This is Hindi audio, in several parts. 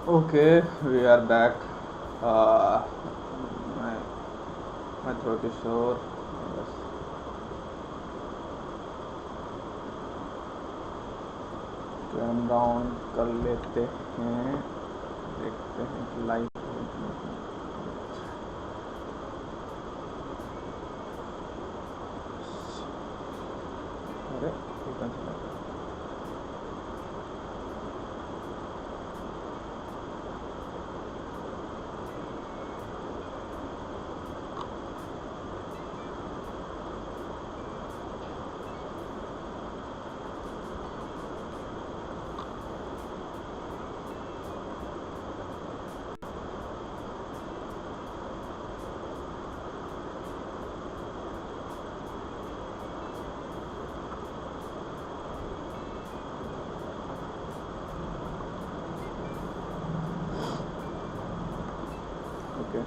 Okay, we are back. Uh, my my throat is sore. Yes. Came down कर लेते हैं, देखते हैं कि लाइव। अरे कितना चला गया? Okay.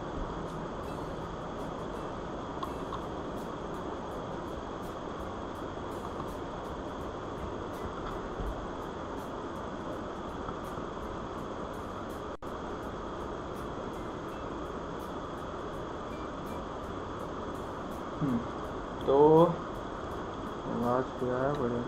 तो आवाज़ क्या है बड़े?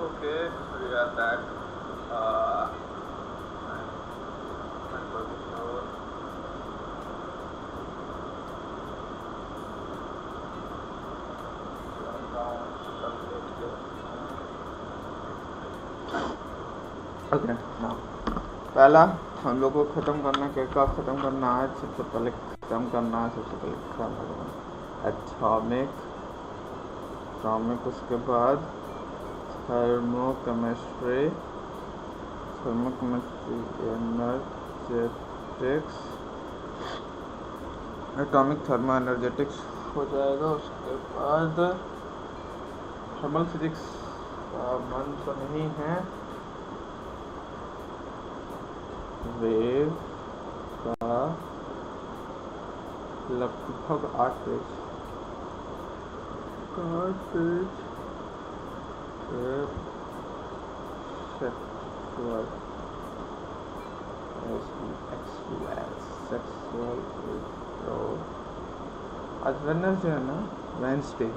Okay, we are back. My throat is sore. Okay, now पहला हम लोग को ख़त्म करना, क्या ख़त्म करना है? सबसे पहले ख़त्म करना है, सबसे पहले एटॉमिक, उसके बाद thermochemistry, energetics, atomic thermo energetics हो जाएगा। उसके बाद थर्मल फिजिक्स का मन तो नहीं है, वेव का लगभग 8 पेज सेक्सुअल आज वेडनेसडे है ना, वेडनेसडे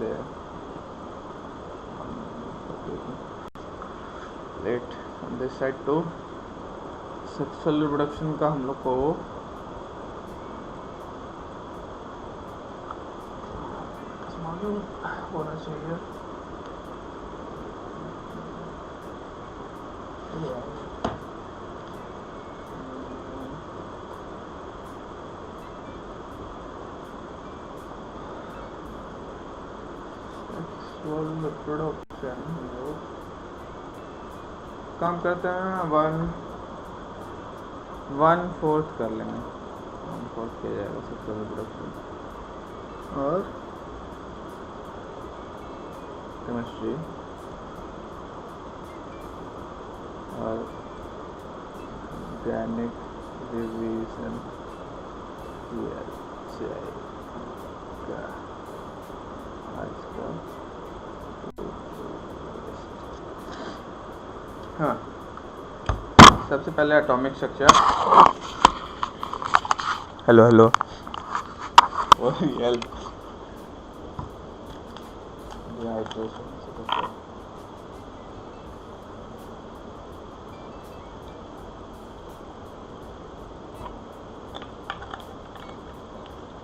है लेट ऑन दिस साइड। तो सेक्सुअल रिप्रोडक्शन का हम लोग को मालूम होना चाहिए। सेक्सुअल रिप्रोडक्शन हम लोग काम करते हैं, 1/4 कर लेंगे, 1/4 किया जाएगा सेक्सुअल रिप्रोडक्शन। और केमिस्ट्री और ऑर्गेनिक रिवीजन किया जाएगा आज का। हाँ, सबसे पहले atomic structure. Hello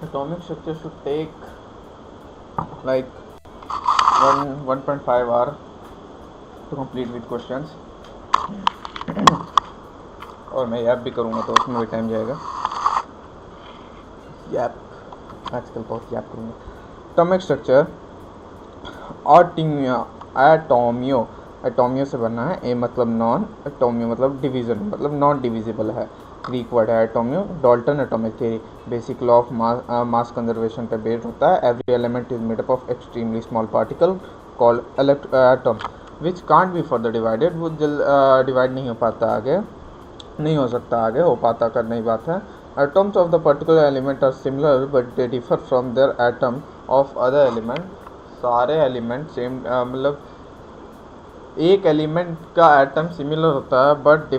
atomic structure should take like 1.5 hour to complete with questions। और मैं याप भी करूँगा तो उसमें भी टाइम जाएगा। याप आजकल बहुत याप करूँगा। एटॉमिक स्ट्रक्चर एटोमियो से बनना है। ए मतलब नॉन, एटोमियो मतलब डिवीज़न, मतलब नॉन डिविजिबल है। ग्रीक वर्ड है एटोमियो, Dalton atomic theory, basic law of mass conservation पे बेस्ड होता है। Every element is made up of extremely small particle called atom which can't be further divided, वो डिवाइड नहीं हो पाता आगे, नहीं हो सकता आगे, हो पाता करने की बात है। Atoms of the particular element are similar but they differ from their atom of other element. सारे एलिमेंट सेम, मतलब एक एलिमेंट का एटम सिमिलर होता है but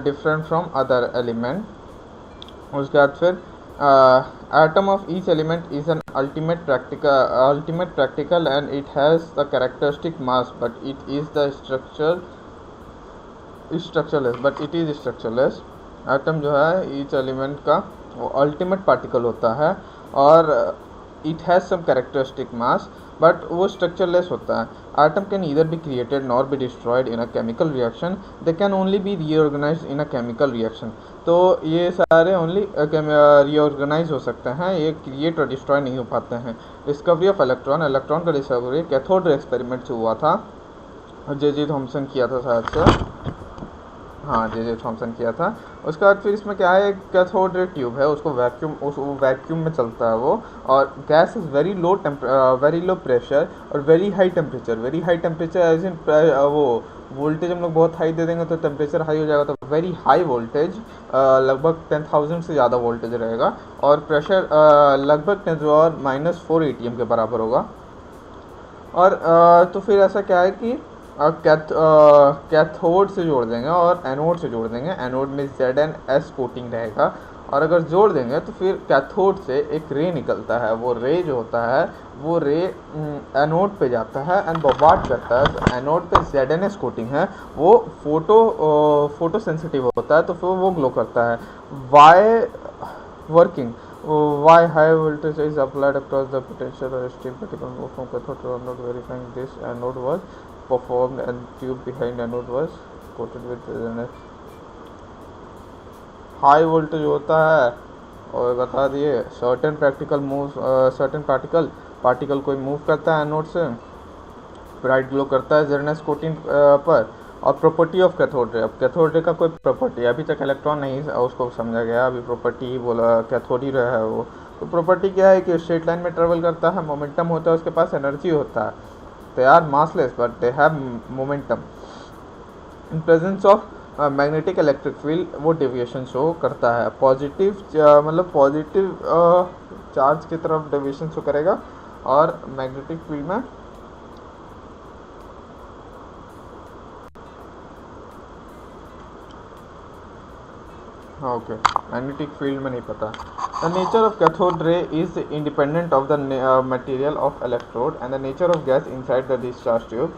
different from other element. उसके बाद फिर atom of each element is an ultimate practical and it has the characteristic mass but it is the structureless. Atom जो है ईच एलिमेंट का वो अल्टीमेट पार्टिकल होता है और it has some characteristic mass but वो स्ट्रक्चरलेस होता है। Atom can either be created nor be destroyed in a chemical reaction, they can only be reorganised in a chemical reaction. तो ये सारे ओनली रीऑर्गेनाइज हो सकते हैं, ये क्रिएट और डिस्ट्रॉय नहीं हो पाते हैं। डिस्कवरी ऑफ इलेक्ट्रॉन का डिस्कवरी कैथोड एक्सपेरिमेंट से हुआ था, जे थॉमसन किया था शायद से, हाँ जे थॉमसन किया था। उसके बाद फिर इसमें क्या है, कैथोड रे ट्यूब है, उसको वैक्यूम में चलता है वो, और gas is very low pressure और very high temperature as in वो वोल्टेज हम लोग बहुत हाई दे देंगे तो टेम्परेचर हाई हो जाएगा, तो वेरी हाई वोल्टेज लगभग 10,000 से ज़्यादा वोल्टेज रहेगा और प्रेशर लगभग 10⁻⁻⁴ ATM के बराबर होगा। और तो फिर ऐसा क्या है कि कैथोड से जोड़ देंगे और एनोड से जोड़ देंगे। एनोड में ZnS कोटिंग रहेगा और अगर जोड़ देंगे तो फिर कैथोड से एक रे निकलता है, वो रे जो होता है वो रे एनोड पे जाता है एंड बॉम्बार्ड करता है। तो एनोड पे ZnS कोटिंग है, वो फोटो सेंसिटिव होता है तो फिर वो ग्लो करता है। Why high voltage is applied across the potential or extreme particle move from cathode to anode. Verifying this anode was performed and tube behind anode was coated with ZnS. High voltage होता है और बता दिए सर्टेन पार्टिकल कोई मूव करता है एनोड से, ब्राइट ग्लो करता है ZnS कोटिंग पर। और प्रॉपर्टी ऑफ कैथोड रे, अब कैथोड रे का कोई प्रॉपर्टी, अभी तक इलेक्ट्रॉन नहीं उसको समझा गया, अभी प्रॉपर्टी ही बोला, कैथोड ही रहा है वो। तो प्रॉपर्टी क्या है कि स्ट्रेट लाइन में ट्रेवल करता है, मोमेंटम होता है, उसके पास एनर्जी होता है, they are massless but they have momentum. In presence of magnetic electric field वो डेविएशन शो करता है, पॉजिटिव चार्ज की तरफ डेविएशन शो करेगा और मैग्नेटिक फील्ड में मैग्नेटिक फील्ड में नहीं पता। The nature of cathode ray is independent of the material of electrode and the nature of gas inside the discharge tube.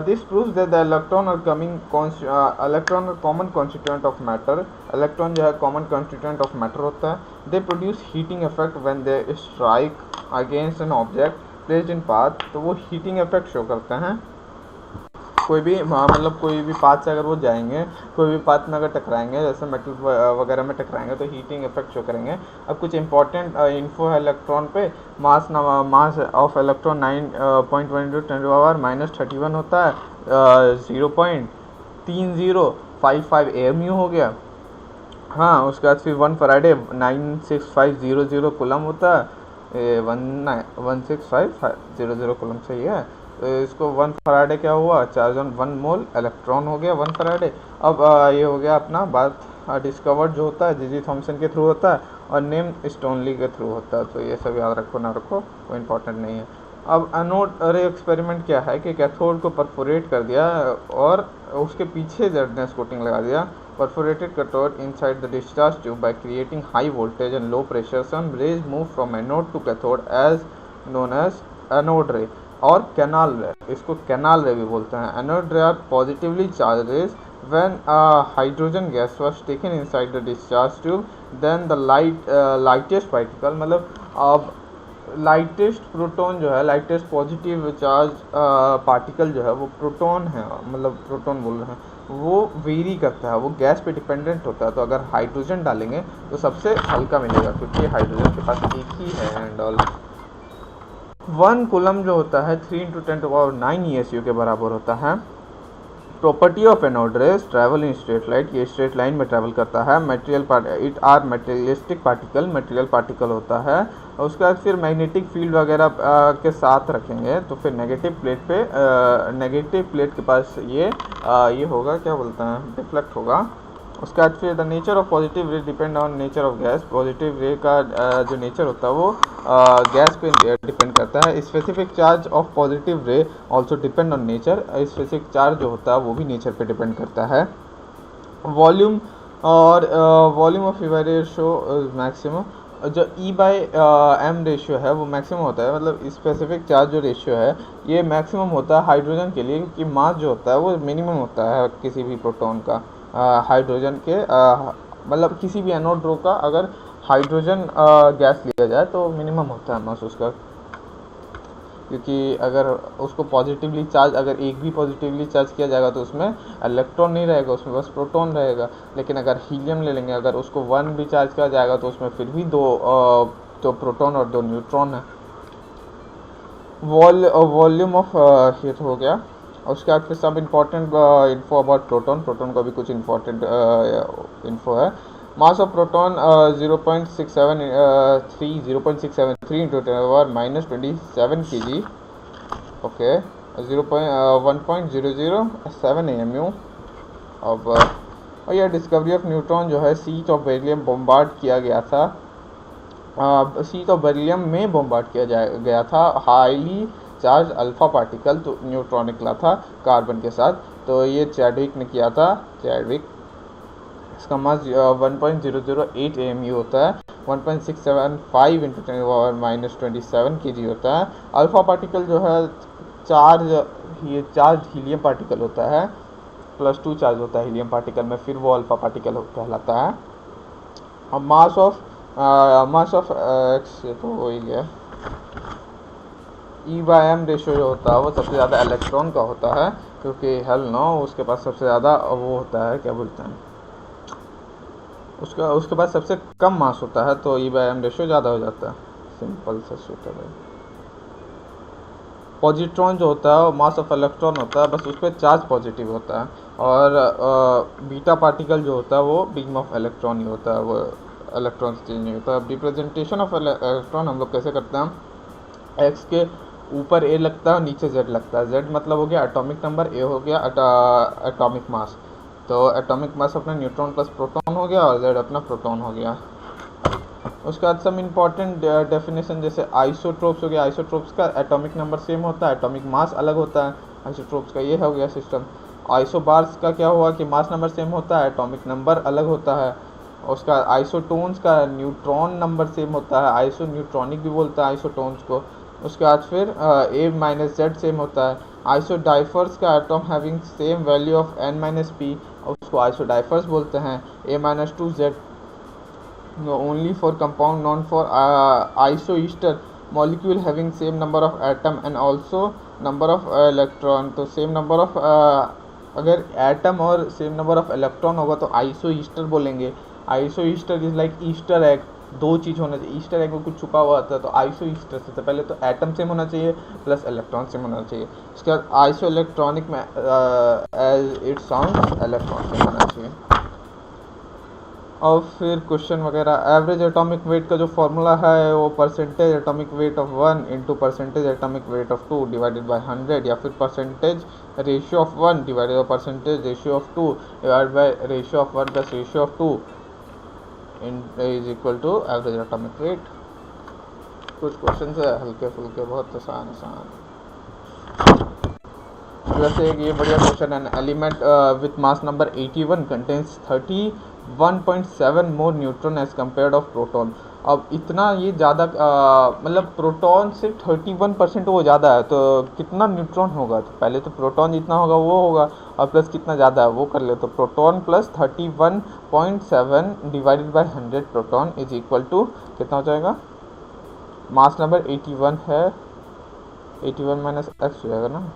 This proves that the electron are common constituent of matter. Electron जो है common constituent of matter होता है। They produce heating effect when they strike against an object placed in path, तो वो heating effect show करते हैं। कोई भी पाथ से अगर वो जाएंगे, कोई भी पाथ में अगर टकराएंगे, जैसे मेटल वगैरह में टकराएंगे तो हीटिंग इफेक्ट शो करेंगे। अब कुछ इंपॉर्टेंट इन्फो है इलेक्ट्रॉन पे। मास ऑफ इलेक्ट्रॉन 9.1 × 10⁻³ होता है, 0.3055 AMU हो गया। हाँ, उसके बाद फिर 1 फराडे 96500 कूलम होता है, 16500 कूलम सही है। तो इसको 1 फराडे क्या हुआ, चार्ज ऑन 1 मोल इलेक्ट्रॉन हो गया 1 फराडे। अब ये हो गया अपना बात डिस्कवर्ड जो होता है जे थॉमसन के थ्रू होता है और नेम स्टोनली के थ्रू होता है। तो ये सब याद रखो ना रखो, कोई इंपॉर्टेंट नहीं है। अब एनोड रे एक्सपेरिमेंट क्या है कि कैथोड को परफोरेट कर दिया और उसके पीछे ZnS कोटिंग लगा दिया। Perforated cathode inside the discharge tube by creating high voltage and low pressure, some rays move from anode to cathode as known as anode ray और कैनाल रे, इसको कैनाल रे भी बोलते हैं। Anode ray are positively charges when hydrogen gas was taken inside the discharge tube, then the lightest particle, मतलब अब लाइटेस्ट प्रोटॉन जो है, लाइटेस्ट पॉजिटिव चार्ज पार्टिकल जो है वो प्रोटॉन है, मतलब प्रोटॉन बोल रहे हैं, वो वेरी करता है, वो गैस पे डिपेंडेंट होता है। तो अगर हाइड्रोजन डालेंगे तो सबसे हल्का मिलेगा क्योंकि हाइड्रोजन के पास एक ही है एंड ऑल। 1 कूलम जो होता है 3 × 10⁻⁹ ESU के बराबर होता है। Property of anode rays travel in straight line, ये स्ट्रेट लाइन में ट्रैवल करता है। It are materialistic particle, material particle होता है। और उसके बाद फिर मैग्नेटिक फील्ड वगैरह के साथ रखेंगे तो फिर नेगेटिव प्लेट पे नेगेटिव प्लेट के पास ये होगा, क्या बोलते हैं, डिफ्लेक्ट होगा। उसके बाद फिर द नेचर ऑफ पॉजिटिव रे depend on nature of gas, positive रे का जो नेचर होता है वो गैस पे डिपेंड करता है। स्पेसिफिक चार्ज ऑफ पॉजिटिव रे also depend on nature, specific charge जो होता है वो भी नेचर पे डिपेंड करता है। वॉल्यूम और वॉल्यूम ऑफ रेशियो मैक्सिमम, जो E/m रेशियो है वो मैक्सिमम होता है, मतलब स्पेसिफिक चार्ज जो रेशियो है ये मैक्सिमम होता है हाइड्रोजन के लिए, क्योंकि मास जो होता है वो मिनिमम होता है किसी भी प्रोटॉन का। हाइड्रोजन के मतलब किसी भी एनोड रो का अगर हाइड्रोजन गैस लिया जाए तो मिनिमम होता है मास उसका, क्योंकि अगर उसको पॉजिटिवली चार्ज, अगर एक भी पॉजिटिवली चार्ज किया जाएगा तो उसमें इलेक्ट्रॉन नहीं रहेगा, उसमें बस प्रोटॉन रहेगा। लेकिन अगर हीलियम ले लेंगे, अगर उसको 1 भी चार्ज किया जाएगा तो उसमें फिर भी दो प्रोटॉन और 2 न्यूट्रॉन है। वॉल्यूम ऑफ ये हो गया। उसके बाद फिर सब important info about proton, proton का भी कुछ इम्पोर्टेंट इन्फो है। Mass of proton 0.673 into 10⁻⁻27 kg, okay, 1.007 AMU। अब और यह डिस्कवरी ऑफ न्यूट्रॉन जो है सीट ऑफ बेरिलियम बॉम्बार्ड किया गया था, सीट ऑफ बेरिलियम में बॉम्बार्ड किया गया था हाईली चार्ज अल्फा पार्टिकल, तो न्यूट्रॉन निकला था कार्बन के साथ, तो ये चैडविक ने किया था, चैडविक। इसका मास 1.008 AMU होता है, 1.675 इंटू 10⁻⁻27 kg होता है। अल्फा पार्टिकल जो है ये चार्ज हीलियम पार्टिकल होता है, +2 चार्ज होता है हीलियम पार्टिकल में, फिर वो अल्फा पार्टिकल कहलाता है। अब मास ऑफ एक्स, ये तो हो ही गया। E/m रेशियो जो होता है वो सबसे ज़्यादा इलेक्ट्रॉन का होता है, क्योंकि उसके पास सबसे ज़्यादा वो होता है, क्या बोलते हैं, उसके पास सबसे कम मास होता है, तो E/m रेशियो ज़्यादा हो जाता है। सिंपल सा सूत्र है। पॉजिट्रॉन जो होता है वो मास ऑफ इलेक्ट्रॉन होता है, बस उस पर चार्ज पॉजिटिव होता है। और बीटा पार्टिकल जो होता है वो बीम ऑफ इलेक्ट्रॉन ही होता है, वो इलेक्ट्रॉन चेंज नहीं होता। रिप्रेजेंटेशन ऑफ इलेक्ट्रॉन हम लोग कैसे करते हैं, एक्स के ऊपर ए लगता है और नीचे जेड लगता है। जेड मतलब हो गया एटॉमिक नंबर, ए हो गया एटॉमिक मास, तो एटॉमिक मास अपना न्यूट्रॉन प्लस प्रोटॉन हो गया और जेड अपना प्रोटॉन हो गया। उसके बाद सब इम्पॉर्टेंट डेफिनेशन, जैसे आइसोट्रोप्स हो गया, आइसोट्रोप्स का एटॉमिक नंबर सेम होता है, एटॉमिक मास अलग होता है आइसोट्रोप्स का, ये हो गया सिस्टम। आइसोबार्स का क्या हुआ कि मास नंबर सेम होता है, एटॉमिक नंबर अलग होता है। उसका आइसोटोन्स का न्यूट्रॉन नंबर सेम होता है, आइसो न्यूट्रॉनिक भी बोलता है आइसोटोन्स को। उसके बाद फिर A-Z सेम होता है। आइसोडाइफर्स का atom having same value of N-P, उसको आइसोडाइफर्स बोलते हैं। A-2Z only for compound, non for isoester molecule having same number of atom and also number of electron, तो सेम नंबर ऑफ अगर एटम और सेम नंबर ऑफ इलेक्ट्रॉन होगा तो आइसोईस्टर बोलेंगे। आइसोईस्टर इज लाइक ईस्टर एग, 2 चीज़ होना चाहिए, ईस्टर एग में कुछ छुपा हुआ होता है, तो आइसोईस्टर से पहले तो एटम सेम होना चाहिए प्लस इलेक्ट्रॉन सेम होना चाहिए। उसके बाद आइसो इलेक्ट्रॉनिक में as it sound electron same होना चाहिए। और फिर क्वेश्चन वगैरह, एवरेज एटॉमिक वेट का जो फॉर्मूला है वो percentage atomic weight of 1 into percentage atomic weight of 2 divided by 100, या फिर percentage ratio of 1 divided by percentage ratio of 2 divided by ratio of 1 plus ratio of 2 is equal to average atomic weight. कुछ क्वेश्चन है हल्के फुल्के, बहुत आसान। जैसे ये बढ़िया क्वेश्चन है, element with mass number 81 contains 31.7 more neutron as compared of proton. अब इतना ये ज़्यादा मतलब प्रोटॉन से 31% वो ज़्यादा है, तो कितना न्यूट्रॉन होगा, तो पहले तो प्रोटॉन जितना होगा वो होगा और प्लस कितना ज़्यादा है वो कर ले, तो proton plus 31.7 divided by 100 proton is equal to कितना हो जाएगा, मास नंबर 81 है, 81 माइनस एक्स हो जाएगा ना,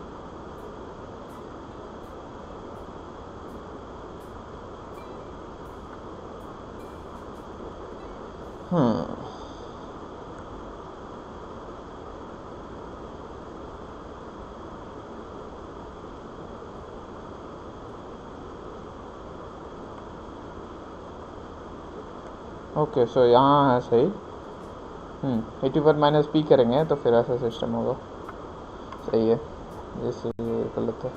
ओके, सो यहाँ है सही। एटी पर माइनस पी करेंगे तो फिर ऐसा सिस्टम होगा। सही है, जैसे ये गलत है।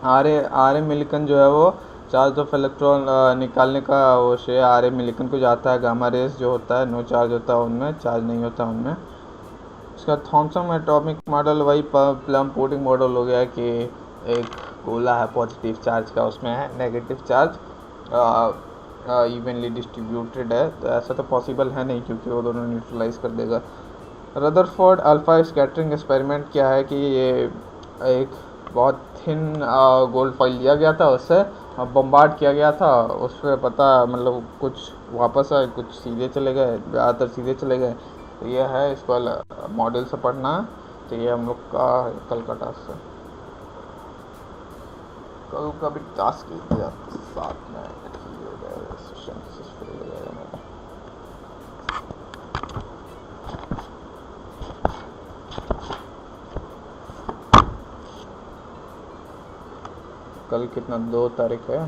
आर ए मिलिकन जो है वो चार्ज ऑफ इलेक्ट्रॉन निकालने का वो श्रेय आर ए मिलिकन को जाता है। गामा रेस जो होता है नो चार्ज होता है उनमें, चार्ज नहीं होता उनमें। इसका थॉमसन एटॉमिक मॉडल वही प्लम पुडिंग मॉडल हो गया कि एक गोला है पॉजिटिव चार्ज का, उसमें है नेगेटिव चार्ज, इवनली डिस्ट्रीब्यूटेड है। तो ऐसा तो पॉसिबल है नहीं क्योंकि वो दोनों न्यूट्रलाइज कर देगा। रदरफोर्ड अल्फा स्कैटरिंग एक्सपेरिमेंट क्या है कि ये एक बहुत थिन गोल्ड फॉइल लिया गया था, उससे बम्बार्ड किया गया था, उस पर पता मतलब कुछ वापस आए, कुछ सीधे चले गए, ज़्यादातर सीधे चले गए। तो ये है, इसको मॉडल से पढ़ना है। तो ये हम लोग का कल का टास्क है। कल का भी टास्क किया साथ में सक्सेसफुल हो जाएगा मेरा। कल कितना 2 तारीख है?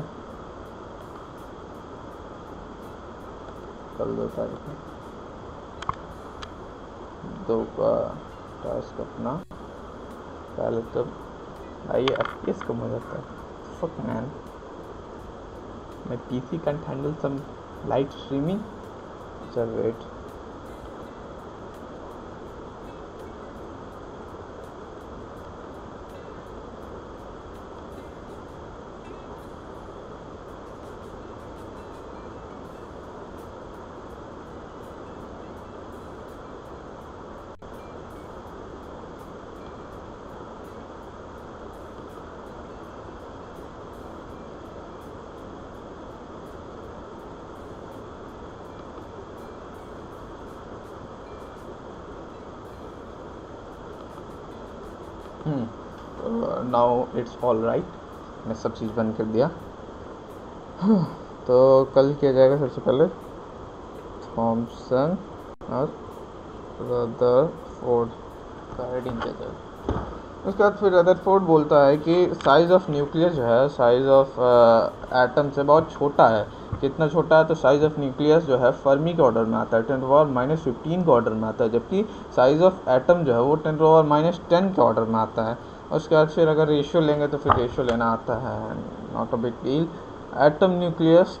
कल 2 तारीख है। 2 का टास्क अपना पहले तो आइए FPS कम हो जाता है। Fuck man, my PC can't handle some light streaming. चल wait, now it's all right. मैं सब चीज़ बंद कर दिया। तो कल किया जाएगा सबसे पहले थॉमसन और रदरफोर्ड का हेडिंग किया जाएगा। उसके बाद फिर रदरफोर्ड बोलता है कि साइज़ ऑफ न्यूक्लियस जो है साइज़ ऑफ एटम से बहुत छोटा है। कितना छोटा है? तो साइज़ ऑफ न्यूक्लियस जो है फर्मी के ऑर्डर में आता है, 10⁻⁻15 के ऑर्डर में आता है, जबकि साइज़ ऑफ एटम जो है वो 10⁻⁻10 के ऑर्डर में आता है। उसके बाद फिर अगर रेशियो लेंगे तो फिर रेशियो लेना आता है, not a big deal. Atom nucleus,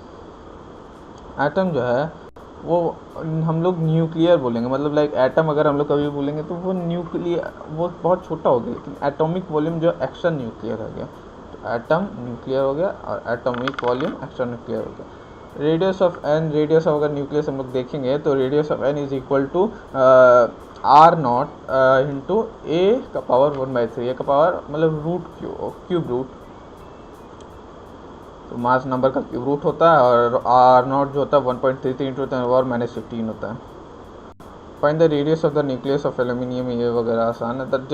atom जो है वो हम लोग न्यूक्लियर बोलेंगे, मतलब लाइक एटम अगर हम लोग कभी बोलेंगे तो वो न्यूक्लियर, वो बहुत छोटा हो गया। लेकिन एटॉमिक वॉल्यूम जो एक्स्ट्रा न्यूक्लियर हो गया, तो एटम न्यूक्लियर हो गया और एटॉमिक वॉल्यूम एक्स्ट्रा न्यूक्लियर हो गया। Radius of N, radius of अगर न्यूक्लियस हम लोग देखेंगे तो radius of N is equal to R0 into A का पावर 1/3, ए का पावर मतलब रूट क्यूब रूट, तो मास नंबर का क्यूब रूट होता है, और R0 जो होता है 1.33 इंटू 10⁻⁻15 होता है। Find the radius of the nucleus of aluminium, ये वगैरह आसान है। द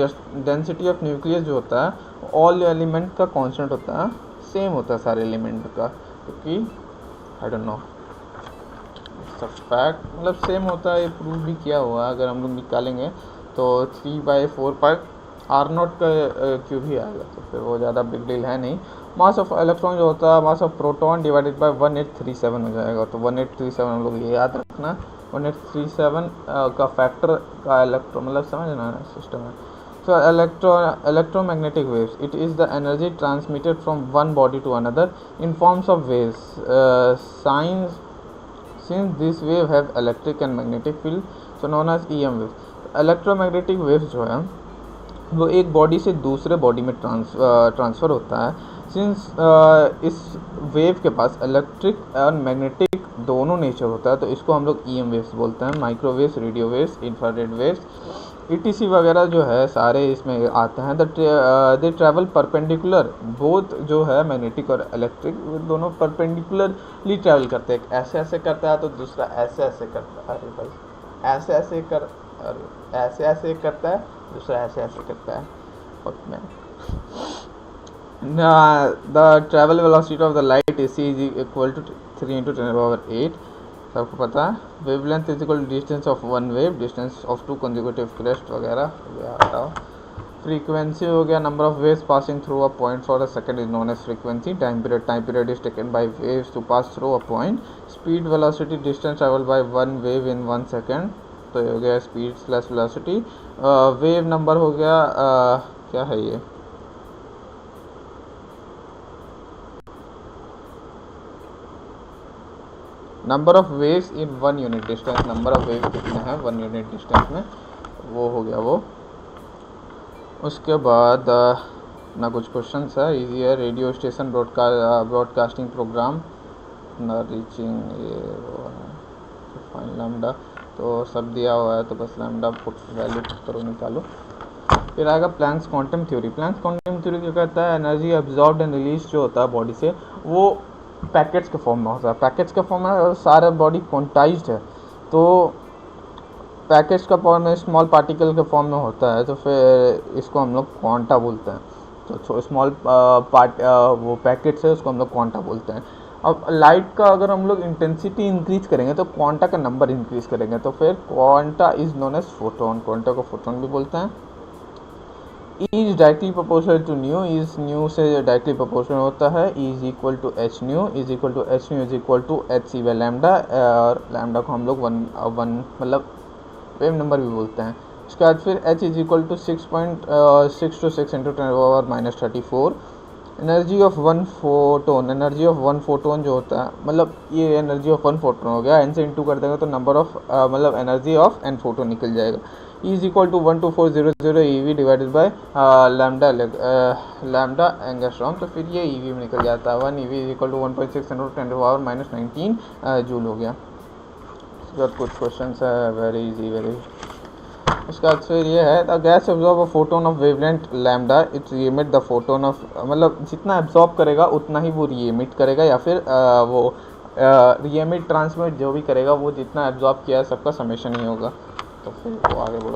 डेंसिटी ऑफ न्यूक्लियस जो होता है ऑल एलिमेंट का कांस्टेंट होता है, सेम होता है सारे एलिमेंट का, क्योंकि आई डोंट नो फैक्ट, मतलब सेम होता है। ये प्रूव भी किया हुआ है। अगर हम लोग निकालेंगे तो 3/4 R0 का क्यूब ही आएगा, तो फिर वो ज़्यादा बिग डील है नहीं। मास ऑफ इलेक्ट्रॉन जो होता है mass of proton divided by 1837 हो जाएगा। तो 1837 हम लोग ये याद रखना, 1837 का फैक्टर का इलेक्ट्रॉन, मतलब समझना सिस्टम है। सो electromagnetic waves, it is the energy transmitted from one body to another in forms of waves. Since these wave have electric and magnetic field, so known as EM waves. electromagnetic waves जो है वो एक बॉडी से दूसरे बॉडी में ट्रांसफ़र होता है। सिंस इस वेव के पास इलेक्ट्रिक और मैग्नेटिक दोनों नेचर होता है, तो इसको हम लोग EM वेव्स बोलते हैं। Microwaves, radio waves, infrared waves, ETC वगैरह जो है सारे इसमें आते हैं। दे ट्रैवल परपेंडिकुलर, बोथ जो है मैग्नेटिक और इलेक्ट्रिक दोनों परपेंडिकुलरली ट्रैवल करते हैं। ऐसे ऐसे करता है तो दूसरा ऐसे ऐसे करता है, अरे भाई ऐसे ऐसे करता है, दूसरा ऐसे ऐसे करता है। The travel velocity of the light AC is equal to 3 × 10⁸. सबको पता है। Wavelength is equal to distance of one wave, distance of two consecutive crest वगैरह, हटाओ। फ्रीक्वेंसी हो गया number of waves passing through a point for a second is known as frequency. Time period is taken by waves to pass through a point. Speed velocity distance travel by one wave in 1 second, तो ये हो गया speed slash velocity. Wave number हो गया क्या है ये, number of waves in 1 unit distance, number of waves कितने हैं 1 यूनिट डिस्टेंस में, वो हो गया वो। उसके बाद ना कुछ क्वेश्चन है, इजी है। रेडियो स्टेशन ब्रॉडकास्टिंग प्रोग्राम ना रीचिंग, ये वो है फाइन लैम्डा, तो सब दिया हुआ है, तो बस लैम्डा वैल्यू करो निकालो। फिर आएगा Planck's quantum theory. Planck's quantum theory क्या कहता है, एनर्जी एब्जॉर्ब्ड एंड रिलीज जो होता है बॉडी से, वो पैकेट्स के फॉर्म में होता है। पैकेट्स के फॉर्म में, और सारा बॉडी क्वांटाइज्ड है, तो पैकेट्स का फॉर्म में स्मॉल पार्टिकल के फॉर्म में होता है, तो फिर इसको हम लोग क्वांटा बोलते हैं। तो स्मॉल वो पैकेट्स है, उसको हम लोग क्वांटा बोलते हैं। अब लाइट का अगर हम लोग इंटेंसिटी इंक्रीज करेंगे तो क्वांटा का नंबर इंक्रीज करेंगे, तो फिर quanta is known as photon, quanta को फोटोन भी बोलते हैं। Is directly proportional to nu, is nu से डायरेक्टली प्रोपोर्शनल होता है। Is equal to H nu, is equal to H nu is equal to h c by lambda, और लैम्डा को हम लोग वन मतलब वेव नंबर भी बोलते हैं। उसके बाद फिर h is equal to 6.626 into 10⁻⁻34। Energy of one photon, energy of one photon जो होता है, मतलब ये एनर्जी ऑफ वन फोटोन हो गया, n से इंटू कर देंगे तो नंबर ऑफ मतलब एनर्जी ऑफ n फोटोन निकल जाएगा। Is equal to 12400 EV divided by lambda angstrom, तो फिर ये EV में निकल जाता है। 1 EV is equal to 1.6 into 10⁻⁻19 joule हो गया। उसके बाद कुछ क्वेश्चन है वेरी इजी वेरी। उसके बाद फिर ये है, the gas absorb a photon of wavelength lambda, it's reemit the photon of, मतलब जितना एब्जॉर्ब करेगा उतना ही वो रीएमिट करेगा, या फिर वो रीएमिट ट्रांसमिट जो भी करेगा वो जितना एब्जॉर्ब किया है सबका समेशन ही होगा। तो फिर वो आगे बढ़ो।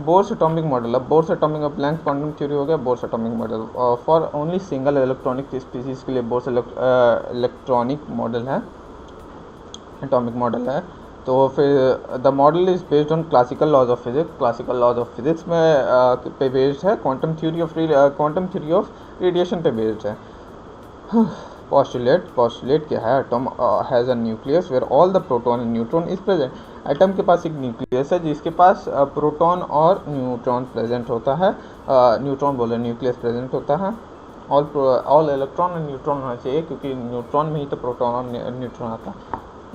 बोर्स एटॉमिक मॉडल, अब Bohr's atomic Planck's quantum theory हो गया। Bohr's atomic model for only single electronic species के लिए बोर्स इलेक्ट्रॉनिक मॉडल है, एटॉमिक मॉडल है। तो फिर the model is based on classical laws of physics, classical laws of physics में पे बेस्ड है। क्वांटम थ्योरी ऑफ रेडिएशन पे बेस्ड है। पोस्टुलेट क्या है, atom has a nucleus where all the proton and neutron is present. Atom के पास एक न्यूक्लियस है जिसके पास प्रोटॉन और न्यूट्रॉन प्रेजेंट होता है, न्यूट्रॉन बोले न्यूक्लियस प्रेजेंट होता है। ऑल इलेक्ट्रॉन एंड न्यूट्रॉन होना चाहिए, क्योंकि न्यूट्रॉन में ही तो प्रोटॉन और न्यूट्रॉन आता है,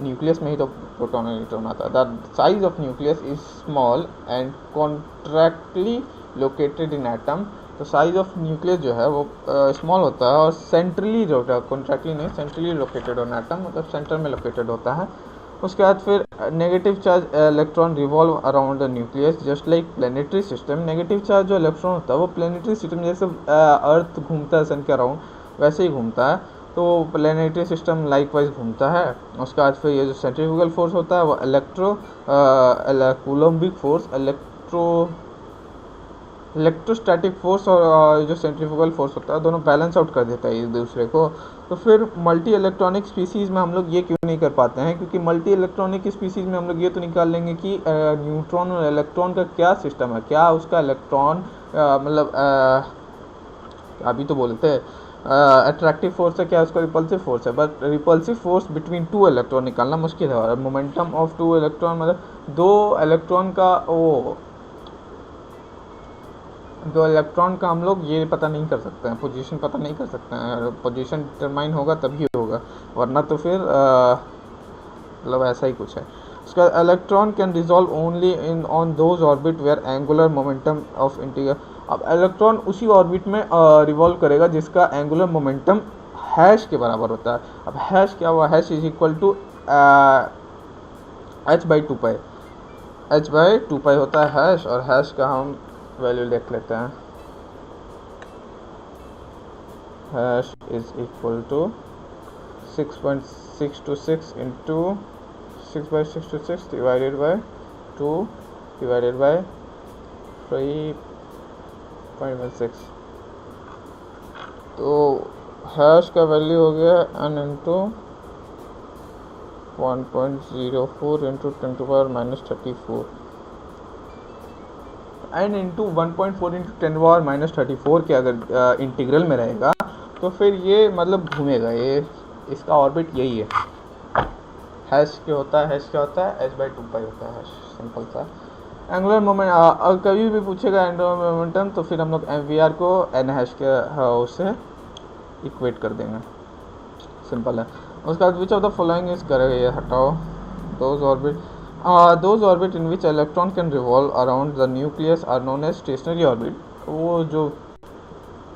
न्यूक्लियस में ही तो प्रोटॉन और न्यूट्रॉन आता है। The size of nucleus is small and contractly located in atom, तो साइज ऑफ न्यूक्लियस जो है वो स्मॉल होता है और सेंट्रली जो होता है, कॉन्ट्रैक्टली नहीं, सेंट्रली लोकेटेड ऑन एटम, मतलब सेंटर में लोकेटेड होता है। उसके बाद फिर negative charge electron revolve around the nucleus just like planetary system. Negative charge जो इलेक्ट्रॉन होता है वो प्लेनेटरी सिस्टम जैसे अर्थ घूमता है सन के अराउंड वैसे ही घूमता है, तो प्लेनेटरी सिस्टम लाइकवाइज घूमता है। उसके बाद फिर ये जो सेंट्रीफ्यूगल फोर्स होता है वो कूलम्बिक फोर्स, इलेक्ट्रोस्टैटिक फोर्स और जो सेंट्रीफ्यूगल फोर्स होता है दोनों बैलेंस आउट कर देता है एक दूसरे को। तो फिर मल्टी इलेक्ट्रॉनिक स्पीसीज़ में हम लोग ये क्यों नहीं कर पाते हैं, क्योंकि मल्टी इलेक्ट्रॉनिक स्पीसीज़ में हम लोग ये तो निकाल लेंगे कि न्यूट्रॉन और इलेक्ट्रॉन का क्या सिस्टम है, क्या उसका इलेक्ट्रॉन मतलब अभी तो बोलते हैं अट्रैक्टिव फोर्स है, क्या उसका रिपल्सिव फोर्स है, but repulsive force between two electron निकालना मुश्किल है। और मोमेंटम ऑफ टू इलेक्ट्रॉन मतलब दो इलेक्ट्रॉन का हम लोग ये पता नहीं कर सकते हैं, पोजीशन पता नहीं कर सकते हैं। पोजीशन डिटरमाइन होगा तभी होगा, वरना तो फिर मतलब ऐसा ही कुछ है। उसका electron can resolve only in on those orbit where angular momentum of integral. अब इलेक्ट्रॉन उसी ऑर्बिट में रिवॉल्व करेगा जिसका एंगुलर मोमेंटम हैश के बराबर होता है। अब हैश क्या हुआ, hash is equal to h/2π, h/2π होता है हैश, और हैश का हम वैल्यू लिख लेते हैं। Hash is equal to 6.626 into 6/626 divided by 2 divided by 3.16, तो हैश का वैल्यू हो गया n into 1.04 into 10⁻⁻34 and into 1.4 into 10⁻⁻34 के अगर इंटीग्रल में रहेगा तो फिर ये मतलब घूमेगा, ये इसका ऑर्बिट यही है। हैश क्या होता है, हैश क्या होता है, h/2π होता है, हैश सिंपल सा। एंगुलर मोमेंट कभी भी पूछेगा एंगुलर मोमेंटम तो फिर हम लोग mvr को n हैश के उससे इक्वेट कर देंगे, सिंपल है। उसके बाद which of the following is करेगा, ये हटाओ। Those orbit in which electron can revolve around the nucleus are known as stationary orbit. वो जो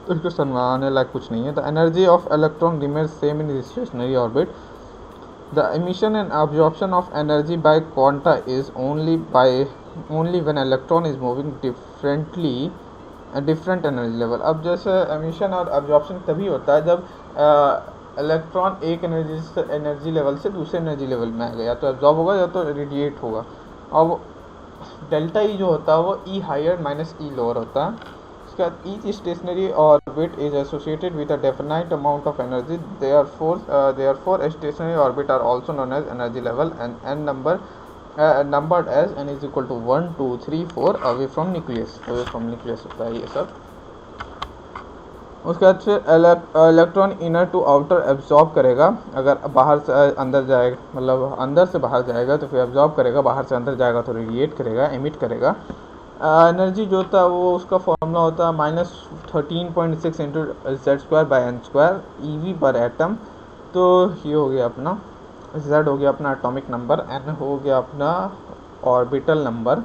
उसको समझाने लायक कुछ नहीं है। The energy of electron remains same in stationary orbit. The emission and absorption of energy by quanta is only when electron is moving differently at different energy level। अब जैसे emission और absorption तभी होता है जब इलेक्ट्रॉन एक एनर्जी लेवल से दूसरे एनर्जी लेवल में आएगा, या तो एब्जॉर्ब होगा या तो रेडिएट होगा। अब डेल्टा ई जो होता है वो ई हायर माइनस ई लोअर होता है। उसके बाद each stationery orbit is associated with a definite amount of energy, therefore a stationary orbit are also known as energy level and n numbered as n is equal to 1 2 3 4 away from nucleus होता है ये सब। उसके बाद फिर electron inner to outer absorb करेगा, अगर बाहर से अंदर जाएगा मतलब अंदर से बाहर जाएगा तो फिर एब्जॉर्ब करेगा, बाहर से अंदर जाएगा तो रेडिएट करेगा, एमिट करेगा। एनर्जी जो होता है वो उसका फॉर्मूला होता है -13.6 इंटू Z²/n² EV पर एटम। तो ये हो गया अपना Z हो गया अपना एटॉमिक नंबर, N हो गया अपना ऑर्बिटल नंबर।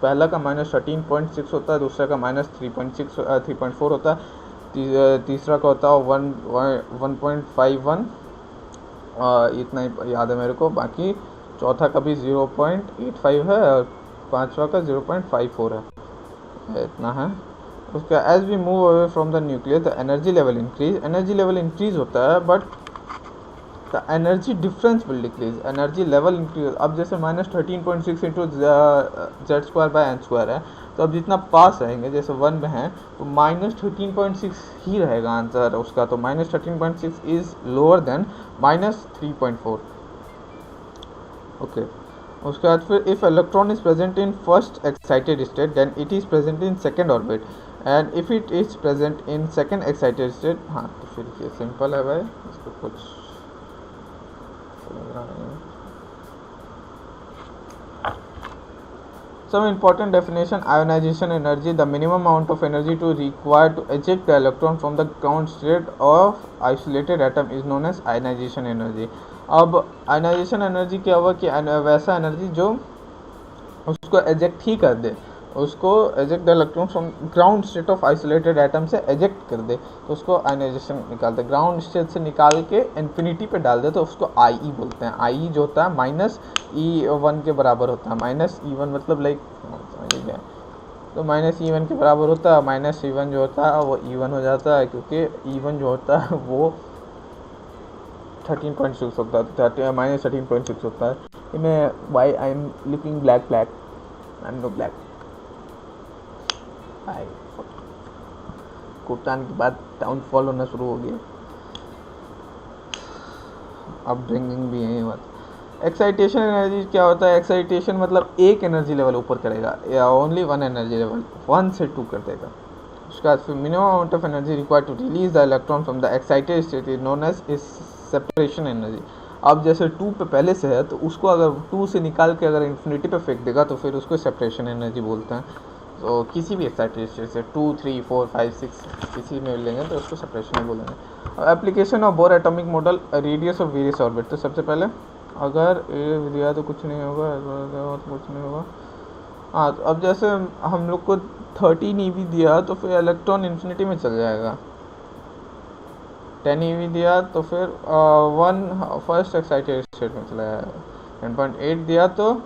पहला का -13.6 होता है, दूसरा का -3.4 होता है, तीसरा का होता है 1.51, इतना ही याद है मेरे को। बाकी चौथा का भी 0.85 है और पांचवा का 0.54 है, इतना है। उसका as we move away from the nucleus the energy level increase होता है but the energy difference will decrease, energy level increase. अब जैसे -13.6 इंटू Z²/n² है, तो अब जितना पास रहेंगे जैसे 1 में है तो -13.6 ही रहेगा आंसर उसका, तो -13.6 इज लोअर देन -3.4। ओके, उसके बाद फिर if electron is present in first excited state then it is present in second orbit and if it is present in second excited state, हाँ तो फिर ये सिंपल है भाई, इसको कुछ समझ रहा नहीं। Some important definition: ionization energy, the minimum amount of energy to required to eject the electron from the ground state of isolated atom is known as ionization energy। अब ionization energy क्या हुआ कि वैसा एनर्जी जो उसको एजेक्ट ही कर दे, उसको exact the electron from ground state of isolated atom से एजेक्ट कर दे तो उसको आयनाइजेशन निकालते हैं। ग्राउंड स्टेट से निकाल के इन्फिनिटी पे डाल दे तो उसको आई बोलते हैं। आई जो होता है -E1 के बराबर होता है, -E1 मतलब लाइक समझ गया, तो -E1 के बराबर होता है, -E1 जो होता है वो E1 हो जाता है क्योंकि E1 जो होता है वो 13.6 होता है, तो -13.6 होता है। मैं why I am looking black I am no black. कुटान के बाद डाउनफॉल होना शुरू हो गया, अब ड्रिंकिंग भी है बात। एक्साइटेशन एनर्जी क्या होता है? एक्साइटेशन मतलब एक एनर्जी लेवल ऊपर करेगा या ओनली वन एनर्जी लेवल 1 से 2 कर देगा। उसके बाद फिर minimum amount of energy required to release the electron from the excited state is known as is separation energy. अब जैसे 2 पे पहले से है तो उसको अगर 2 से निकाल के अगर इन्फिनिटी पे फेंक देगा तो फिर उसको सेपरेशन एनर्जी बोलते हैं। तो किसी भी एक्साइटेड स्टेट से 2 3 4 5 6 किसी में लेंगे तो उसको सेपरेशन बोलेंगे। Application of Bohr atomic model radius of various orbit. तो सबसे पहले अगर ए दिया तो कुछ नहीं होगा, तो कुछ नहीं होगा। हाँ, तो अब जैसे हम लोग को 13 EV दिया तो फिर इलेक्ट्रॉन इन्फिनिटी में चल जाएगा। 10 EV दिया तो फिर 1 फर्स्ट एक्साइटेड स्टेट में चला जाएगा। 10.8 दिया तो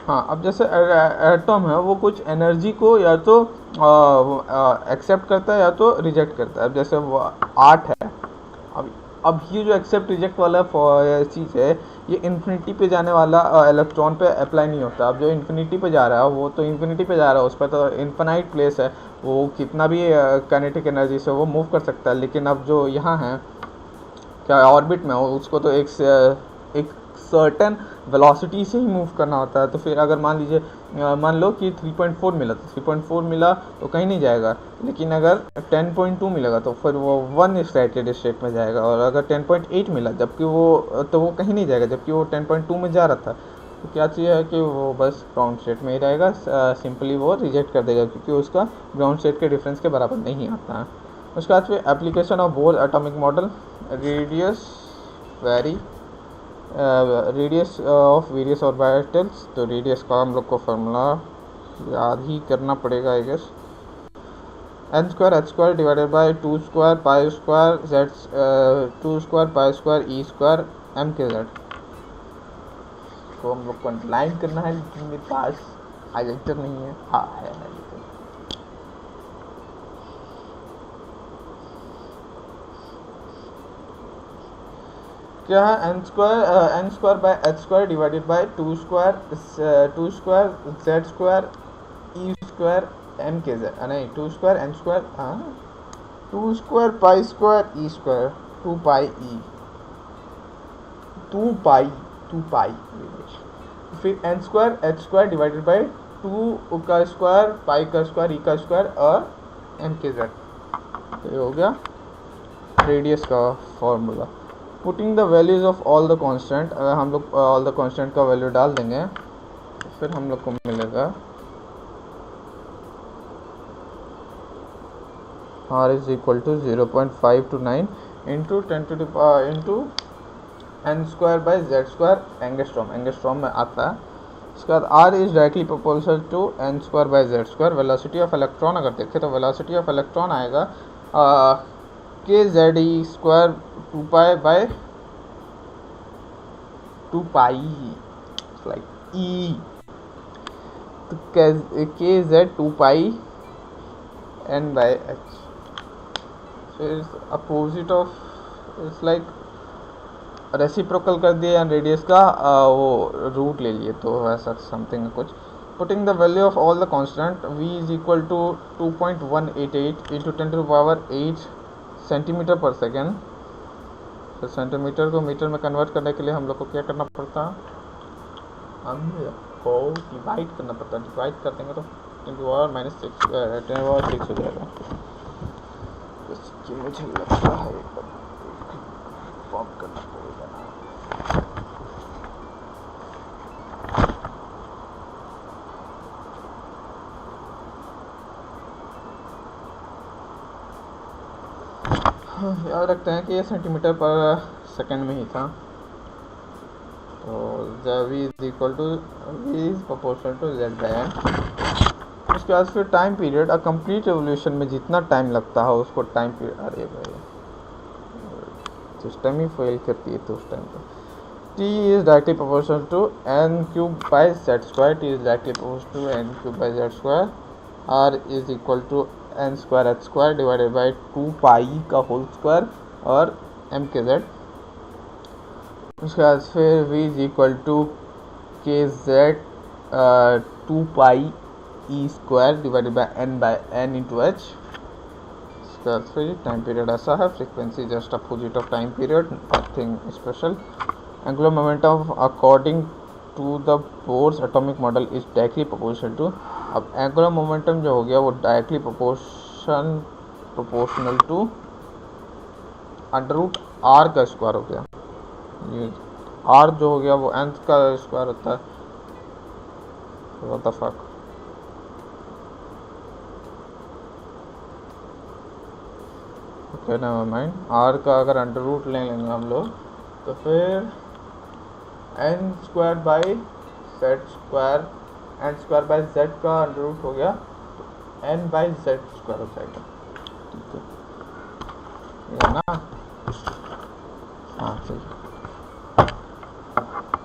हाँ, अब जैसे एटम है वो कुछ एनर्जी को या तो एक्सेप्ट करता है या तो रिजेक्ट करता है। अब जैसे वो 8 है, अब अब ये जो एक्सेप्ट रिजेक्ट वाला चीज़ है, ये इन्फिनिटी पे जाने वाला इलेक्ट्रॉन पे अप्लाई नहीं होता। अब जो इन्फिनिटी पे जा रहा है वो तो इन्फिनिटी पे जा रहा है, उस पर तो इन्फिनाइट प्लेस है, वो कितना भी काइनेटिक एनर्जी से वो मूव कर सकता है। लेकिन अब जो यहाँ है क्या ऑर्बिट में हो, उसको तो एक सर्टेन वेलोसिटी से ही मूव करना होता है। तो फिर अगर मान लीजिए मान लो कि 3.4 मिला, तो 3.4 मिला तो कहीं नहीं जाएगा। लेकिन अगर 10.2 मिलेगा तो फिर वो 1 एक्साइटेड स्टेट में जाएगा। और अगर 10.8 मिला जबकि वो कहीं नहीं जाएगा, जबकि वो 10.2 में जा रहा था। तो क्या चीज़ है कि वो बस ग्राउंड स्टेट में ही रहेगा, सिंपली वो रिजेक्ट कर देगा क्योंकि उसका ग्राउंड स्टेट के डिफरेंस के बराबर नहीं आता है। उसके बाद फिर application of Bohr atomic model, radius very radius of various orbitals. तो रेडियस का हम लोग को फार्मूला याद ही करना पड़ेगा I guess, n square H square divided by 2 square pi square z 2 square pi square E square M के जेड। तो हम लोग को अंडरलाइन करना है, लेकिन मेरे पास हाईलाइटर नहीं है। हाँ है हाईलाइटर। क्या है N square by H square divided by 2 square Z square E square M के जेड, नहीं 2 square N square 2 square pi square ई स्क्वायर 2 पाई ई 2 पाई फिर N square H square divided by 2 का स्क्वायर पाई का स्क्वायर ई का स्क्वायर और एम के जेड। तो ये हो गया रेडियस का formula. Putting the values of all the constant, अगर हम लोग ऑल द कांस्टेंट का वैल्यू डाल देंगे तो फिर हम लोग को मिलेगा r is equal to 0.529 into 10 to into n square by Z square angstrom में आता है। उसके बाद r is directly proportional to n square by Z square. Velocity of electron अगर देखें तो वेलोसिटी ऑफ इलेक्ट्रॉन आएगा k Z E square 2 pi by 2 pi like E. तो K Z 2 pi N by H. फिर opposite of it's like reciprocal कर दिया एंड रेडियस का वो रूट ले लिए, तो ऐसा समथिंग कुछ। Putting the value of all the constant v is equal to 2.188 into 10 to power 8 centimetre per second. तो सेंटीमीटर को मीटर में कन्वर्ट करने के लिए हम लोग को क्या करना पड़ता है, हम को डिवाइड करना पड़ता है। डिवाइड कर देंगे तो 10 टू पावर -6 हो जाएगा। तो मुझे लगता है फॉर्म करना पड़ेगा ना। याद रखते हैं कि ये सेंटीमीटर पर सेकंड में ही था। तो v is equal to v is proportional to z by n। उसके बाद फिर time period, a complete revolution में जितना टाइम लगता है उसको टाइम पीरियड, अरे भाई सिस्टम ही फेल करती है तो उस टाइम पर। t is directly proportional to n cube by z square. t is directly proportional to n cube by z square. r is equal to n square H square divided by 2 pi का होल स्क्वायर और एम के जेड। उसके बाद फिर v is equal to k Z 2 pi e square divided by n into h. उसके बाद फिर टाइम पीरियड ऐसा है, frequency just opposite of time period, nothing special. Angular momentum according to the Bohr's atomic model is directly proportional to. अब एंगुलर मोमेंटम जो हो गया वो directly proportional to under root r का स्क्वायर हो गया। ये आर जो हो गया वो एन का स्क्वायर होता है। What the fuck. Okay never mind, R का अगर अंडर रूट ले लेंगे हम लोग तो फिर N square by Z square, N square by Z का अंडर रूट हो गया तो एन बाई जेड स्क्वायर हो जाएगा। ठीक है ना, हाँ सही।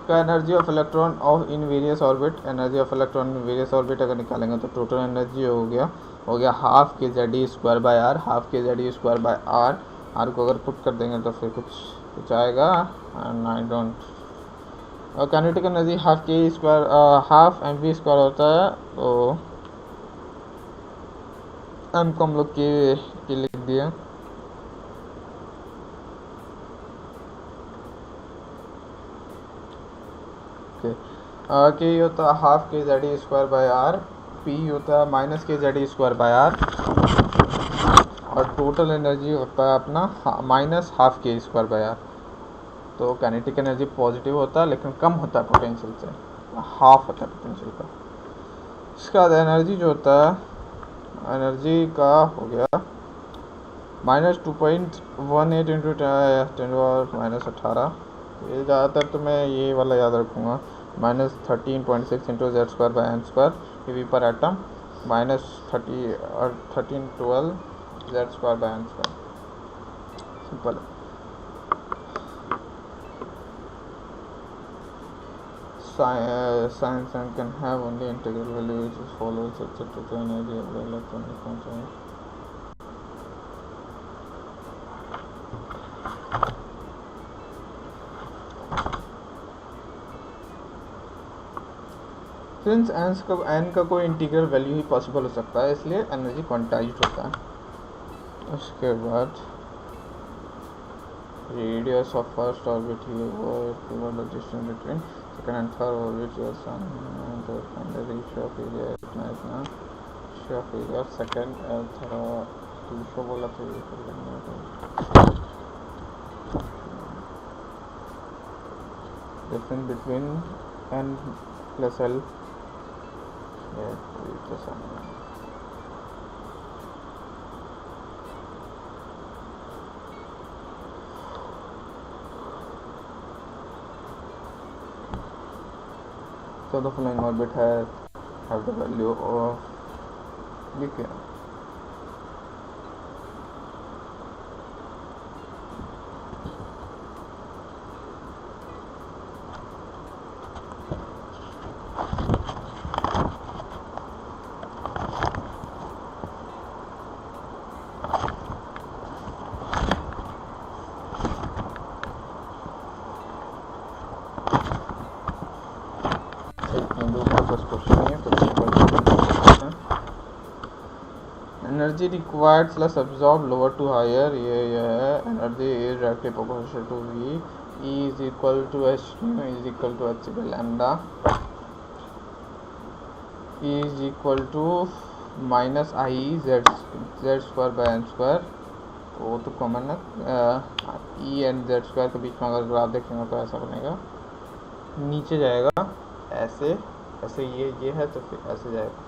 का energy of electron of in various orbit, energy of electron in various orbit अगर निकालेंगे तो टोटल एनर्जी हो गया half K Z E square by R, half K Z E square by R R को अगर पुट कर देंगे तो फिर कुछ आएगा, एंड आई डोंट। और kinetic energy half K square half M V square होता है, तो एम को हम लोग के लिख दिए। ओके, के होता है half K Z square by R, P होता है minus K Z square by R, और टोटल एनर्जी होता है अपना minus half K square by R. तो काइनेटिक एनर्जी पॉजिटिव होता है लेकिन कम होता है पोटेंशियल से, हाफ होता है पोटेंशियल का। इसका एनर्जी जो होता है, एनर्जी का हो गया -2.18 इंटू 10⁻⁻18। ये ज़्यादातर तो मैं ये वाला याद रखूँगा, -13.6 into Z square by M square eV per atom, -1312 Z square by M square. Simple है। Science and can have only integral value which is follows etc. to energy of the electron response. Since n का कोई इंटीग्रल वैल्यू ही पॉसिबल हो सकता है, इसलिए एनर्जी क्वांटाइज्ड होता है। उसके बाद रेडियस ऑफ फर्स्ट ऑर्बिट ही वो distance between second and third orbit या सन, तो find the ratio of area, इतना ratio of area second third ratio बोला तो ये कर लेंगे। Difference between n plus l so the following orbit have the value of लिखे energy required plus absorb lower to higher, ये है energy is directly proportional to V, E is equal to H nu is equal to H by lambda, E is equal to minus I Z square by N square, वो तो कॉमन है। ई एंड जेड स्क्वायर के बीच में अगर ग्राफ देखेंगे तो ऐसा बनेगा, नीचे जाएगा ऐसे ऐसे, ये है तो फिर ऐसे जाएगा।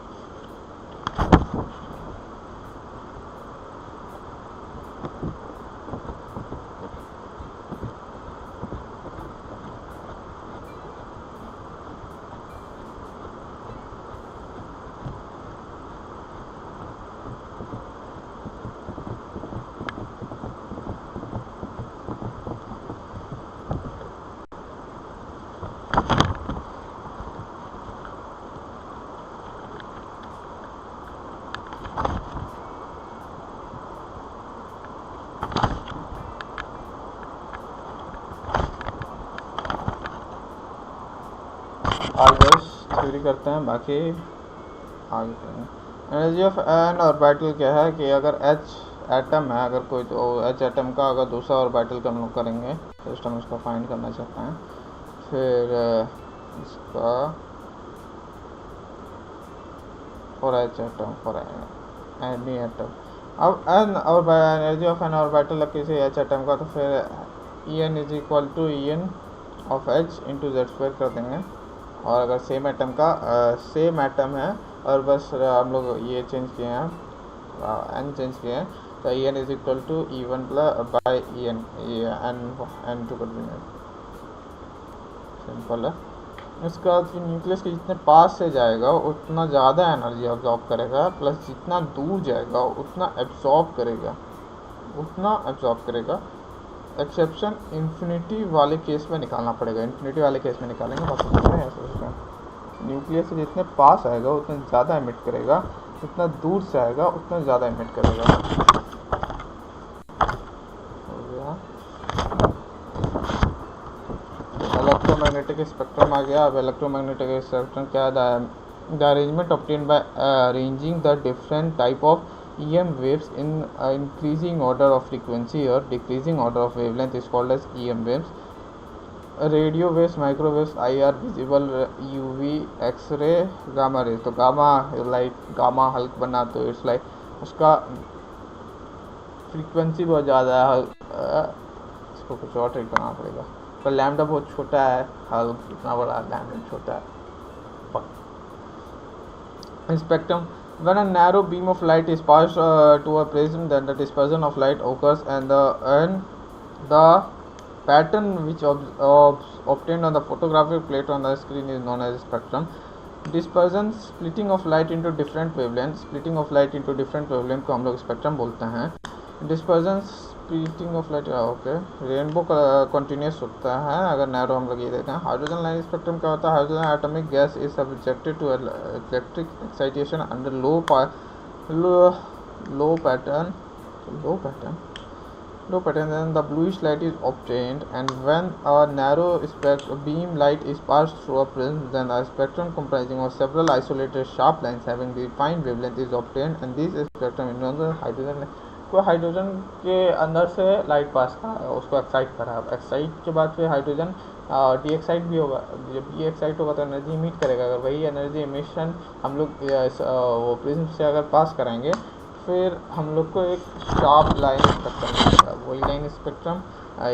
आज बस थ्योरी करते हैं, बाकी आगे करेंगे। एनर्जी ऑफ एन ऑर्बिटल क्या है कि अगर एच एटम है, अगर कोई तो एच एटम का अगर दूसरा ऑर्बिटल का हम लोग करेंगे तो हम उसका फाइंड करना चाहते हैं। फिर इसका for H atom for any atom, अब एन और एनर्जी ऑफ एन ऑर्बिटल किसी एच एटम का, तो फिर E N is equal to E N of H into Z square कर देंगे। और अगर सेम एटम का सेम एटम है और बस हम लोग ये चेंज किए हैं, एन चेंज किए हैं, तो E N is equal to E one plus by E N, N two कर देंगे। सिंपल है। इसका न्यूक्लियस के जितने पास से जाएगा उतना ज़्यादा एनर्जी अब्जॉर्ब करेगा, प्लस जितना दूर जाएगा उतना एब्जॉर्ब करेगा। एक्सेप्शन इन्फिनिटी वाले केस में निकालना पड़ेगा, इन्फिनिटी वाले केस में निकालेंगे। बाकी न्यूक्लियस से जितने पास आएगा उतना ज़्यादा एमिट करेगा, जितना दूर से आएगा उतना ज़्यादा एमिट करेगा। इलेक्ट्रोमैग्नेटिक स्पेक्ट्रम आ गया। अब इलेक्ट्रोमैग्नेटिक स्पेक्ट्रम क्या है? The arrangement obtained by arranging the different type of EM waves in increasing order of frequency or decreasing order of wavelength is called as EM waves. Radio waves, microwaves, IR, visible, UV, X ray, gamma rays. तो गामा लाइट, गामा हल्क बना तो इट्स लाइक उसका फ्रीक्वेंसी बहुत ज़्यादा है, इसको कुछ और ट्रिक बनाना पड़ेगा। तो लैम्डा बहुत छोटा है, हल्क इतना बड़ा, लैम्डा छोटा है। Spectrum, when a narrow beam of light is passed to a prism, then the dispersion of light occurs and the pattern which obtained on the photographic plate on the screen is known as spectrum. Dispersion, splitting of light into different wavelengths, splitting of light into different wavelength को हम लोग स्पेक्ट्रम बोलते हैं। Dispersion, splitting of light, okay. Rainbow continuous होता है अगर नैरो हम लोग ये देते हैं। हाइड्रोजन लाइन स्पेक्ट्रम क्या होता है? Hydrogen atomic gas is subjected to electric excitation under low pattern, then the bluish light is obtained, and when a narrow beam light is passed through a prism, then a spectrum comprising of several isolated sharp lines having defined wavelength is obtained, and this spectrum is known as hydrogen. कोई हाइड्रोजन के अंदर से लाइट पास करा है, उसको एक्साइट करा है। एक्साइट के बाद फिर हाइड्रोजन डी एक्साइट भी होगा। जब डी एक्साइट होगा तो एनर्जी इमिट करेगा। अगर वही एनर्जी इमिशन हम लोग वो प्रिज्म से अगर पास कराएंगे, फिर हम लोग को एक शार्प लाइन स्पेक्ट्रम मिलेगा। वही लाइन स्पेक्ट्रम,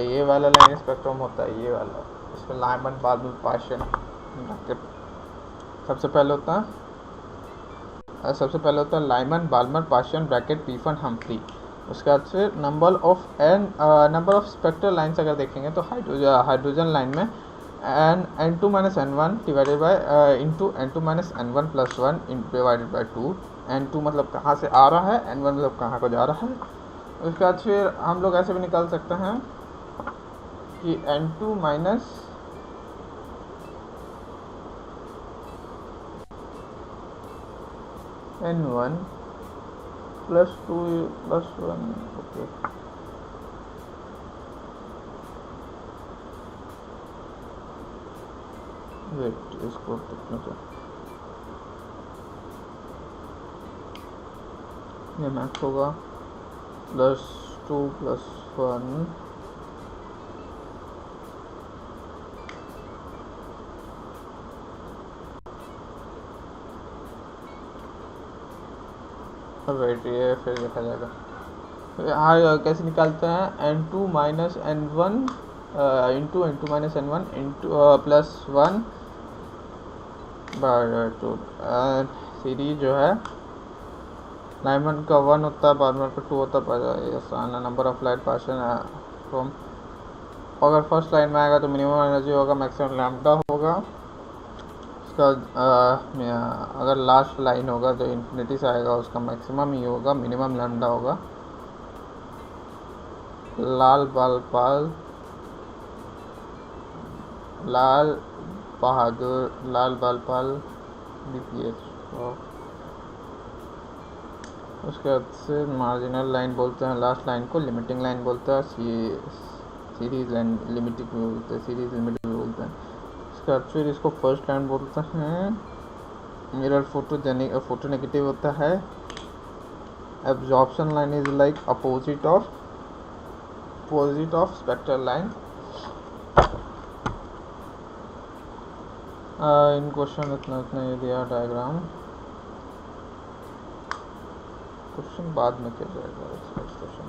ये वाला लाइन स्पेक्ट्रम होता है, ये वाला। इसमें लाइमन बार्बल पाशन सबसे पहले होता है Lyman barbell Paschen bracket P1 Humphry. उसके बाद फिर नंबर ऑफ स्पेक्ट्रल लाइन्स अगर देखेंगे तो हाइड्रोजन लाइन में n2 - n1 divided by into n2 - n1 + 1 divided by 2। n2 मतलब कहाँ से आ रहा है, n1 मतलब कहाँ को जा रहा है। उसके बाद फिर हम लोग ऐसे भी निकाल सकते हैं कि n2 - n1 + 2 + 1, ओके। वेट, इसको कितना चाहिए? ये मैक्स होगा +2 + 1 वेट, ये फिर देखा जाएगा। यहाँ कैसे निकालते हैं? n2 - n1 into n2 - n1 into +1 bye 2। Series जो है लाइमन का 1 होता है, बार्बर का 2 होता है। आसान है। Number of light Paschen from, अगर फर्स्ट लाइन में आएगा तो मिनिमम एनर्जी होगा, मैक्सिमम लैम्डा होगा। उसका अगर लास्ट लाइन होगा जो इन्फिनिटी से आएगा, उसका मैक्सिमम ही होगा, मिनिमम लैम्डा होगा। लाल बालपाल BPH। उसके बाद से मार्जिनल लाइन बोलते हैं लास्ट लाइन को, लिमिटिंग लाइन बोलते हैं, सीरीज लाइन लिमिटिंग भी बोलते हैं, सीरीज लिमिटिंग भी बोलते हैं। उसके बाद फिर इसको फर्स्ट लाइन बोलते हैं। मिरर फोटो नेगेटिव होता है। Absorption line is like opposite of spectral line. In question इतना ये दिया डायग्राम, क्वेश्चन बाद में क्या जाएगा, क्वेश्चन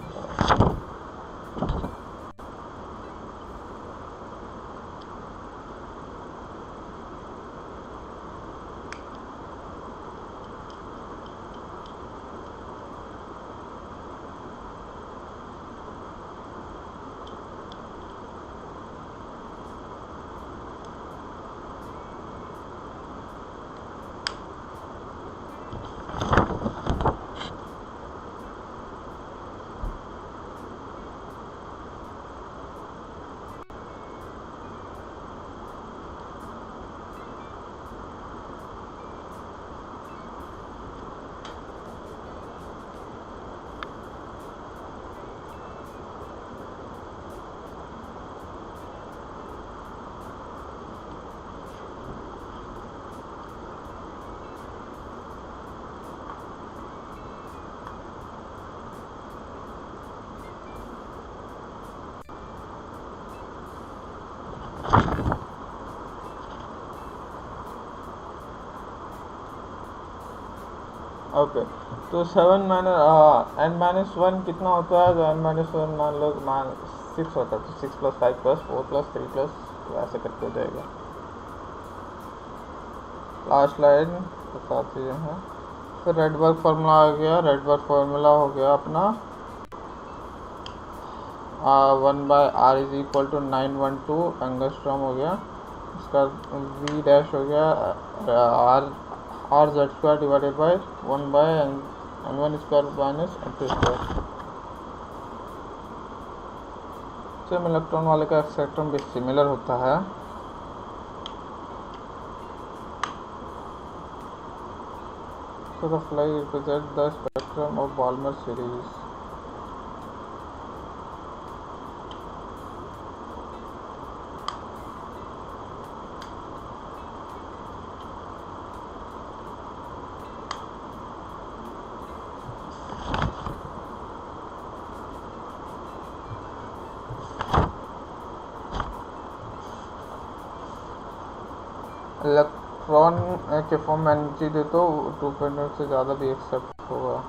ओके, तो 7 n-1 कितना होता है? तो n-1 मान लो 6 होता है, तो 6 + 5 + 4 + 3 ऐसे करके हो जाएगा। लास्ट लाइन तो साथ ही है। फिर रेडबर्ग फार्मूला आ गया। रेडबर्ग फार्मूला हो गया अपना 1/r = 912 एंगस्ट्रॉम हो गया। इसका v डैश हो गया r/z² divided by 1/n1² minus n2²। Same electron वाले का स्पेक्ट्रम भी सिमिलर होता है। So the fly represents the spectrum of Balmer series. Electron के फॉर्म में एनर्जी दे तो 2.8 से ज़्यादा भी एक्सेप्ट होगा।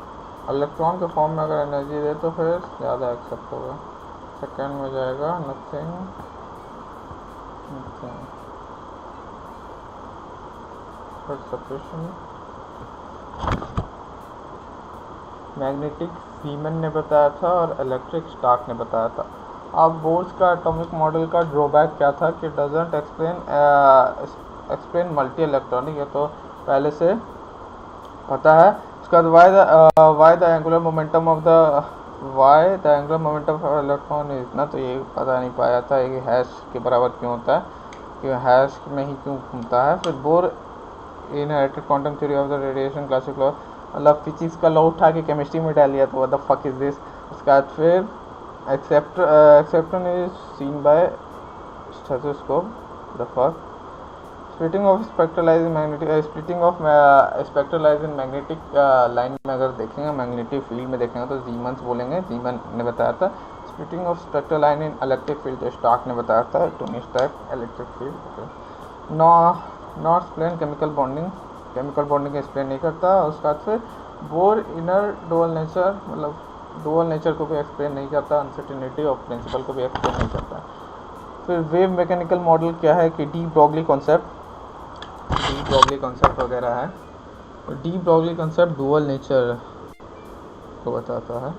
इलेक्ट्रॉन के फॉर्म में अगर एनर्जी दे तो फिर ज़्यादा एक्सेप्ट होगा। सेकेंड में जाएगा नथिंग सेपरेशन। मैग्नेटिक सीमन ने बताया था और इलेक्ट्रिक स्टार्क ने बताया था। अब बोर्स का एटॉमिक मॉडल का ड्रॉबैक क्या था कि डजंट एक्सप्लेन मल्टी इलेक्ट्रॉनिक, ये तो पहले से पता है। उसके बाद why the angular momentum of electron is ना, तो ये पता नहीं पाया था ये हैश के बराबर क्यों होता है, कि हैश में ही क्यों घूमता है। फिर Bohr inherited quantum theory of the radiation classic law, मतलब फिजिक्स का लॉ उठा के केमिस्ट्री में डाल दिया, तो what the fuck is this. उसके बाद फिर acceptance is seen by stethoscope, the fuck. Splitting of spectralizing magnetic line में अगर देखेंगे, मैग्नेटिक फील्ड में देखेंगे तो जीमन्स बोलेंगे, जीमन ने बताया था। Splitting of spectral line in electric field जो स्टार्क ने बताया था, Tony Stark electric field. Not explain chemical bonding explain नहीं करता। उसके बाद फिर बोर इनर डुअल नेचर, मतलब डुअल नेचर को भी एक्सप्लेन नहीं करता। अनसर्टेनिटी ऑफ प्रिंसिपल को भी एक्सप्लेन नहीं करता। फिर वेव मैकेनिकल मॉडल क्या है कि डी ब्रॉगली कॉन्सेप्ट वगैरह है। De Broglie concept dual nature को बताता है,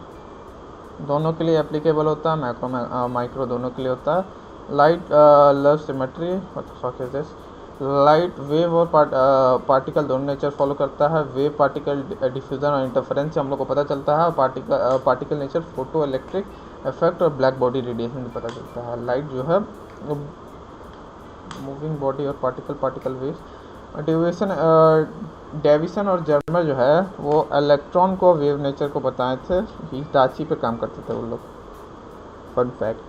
दोनों के लिए एप्लीकेबल होता है, मैक्रो माइक्रो दोनों के लिए होता है। Light love symmetry, light wave और पार्टिकल दोनों नेचर फॉलो करता है। वेव पार्टिकल डिफ्यूजन और इंटरफेरेंस से हम लोग को पता चलता है। Particle nature photo electric effect और ब्लैक बॉडी रेडिएशन से पता चलता है। लाइट जो है मूविंग बॉडी और पार्टिकल वेव। डेविसन और जर्मर जो है वो इलेक्ट्रॉन को वेव नेचर को बताए थे, हिटाची पे काम करते थे वो लोग। Fun fact,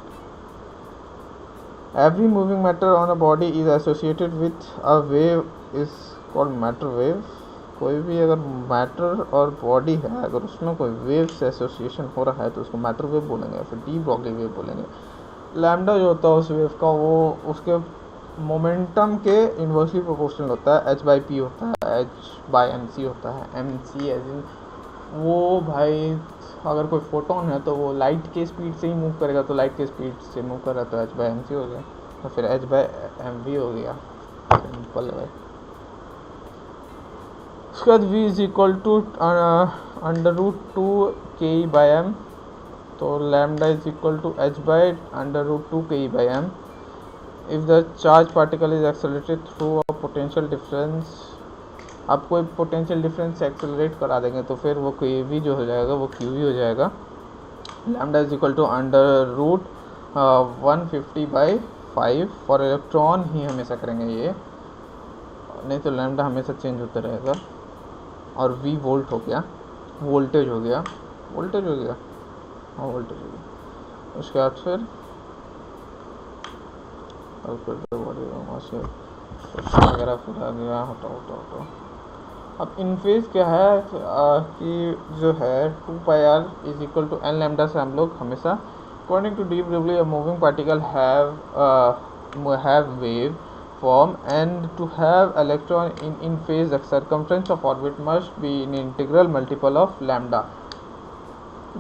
every moving matter on a body is associated with a wave is called matter wave. कोई भी अगर मैटर और बॉडी है, अगर उसमें कोई वेव से एसोसिएशन हो रहा है तो उसको मैटर वेव बोलेंगे, फिर डी ब्रॉगली वेव बोलेंगे। लैम्डा जो होता है उस वेव का, वो उसके मोमेंटम के इन्वर्सली प्रोपोर्शनल होता है। h/p होता है, h/mc होता है। mc एज इन वो भाई, अगर कोई फोटोन है तो वो लाइट के स्पीड से ही मूव करेगा, तो लाइट के स्पीड से मूव कर रहा है तो h/mc हो गया, तो फिर h/mv हो गया। सिंपल है भाई। उसके बाद v = √2ke/m, तो lambda = h/√2ke/m। If the charge particle is accelerated through a potential difference, आप कोई पोटेंशियल डिफरेंस से एक्सेलरेट करा देंगे तो फिर वो वी जो हो जाएगा वो क्यू हो जाएगा। लैम्डा = √150/5 फॉर इलेक्ट्रॉन ही हमेशा करेंगे ये, नहीं तो लैम्डा हमेशा चेंज होता रहेगा। और वी वोल्ट हो गया, वोल्टेज हो गया। हाँ वोल्टेज हो गया। उसके बाद फिर वगैरह फिर आ गया, हटाओ। अब इन फेज क्या है कि जो है 2πr = n लैम्डा से हम लोग हमेशा according to de Broglie a moving particle have wave form, and to have electron in phase, the circumference of orbit must be in integral multiple of lambda.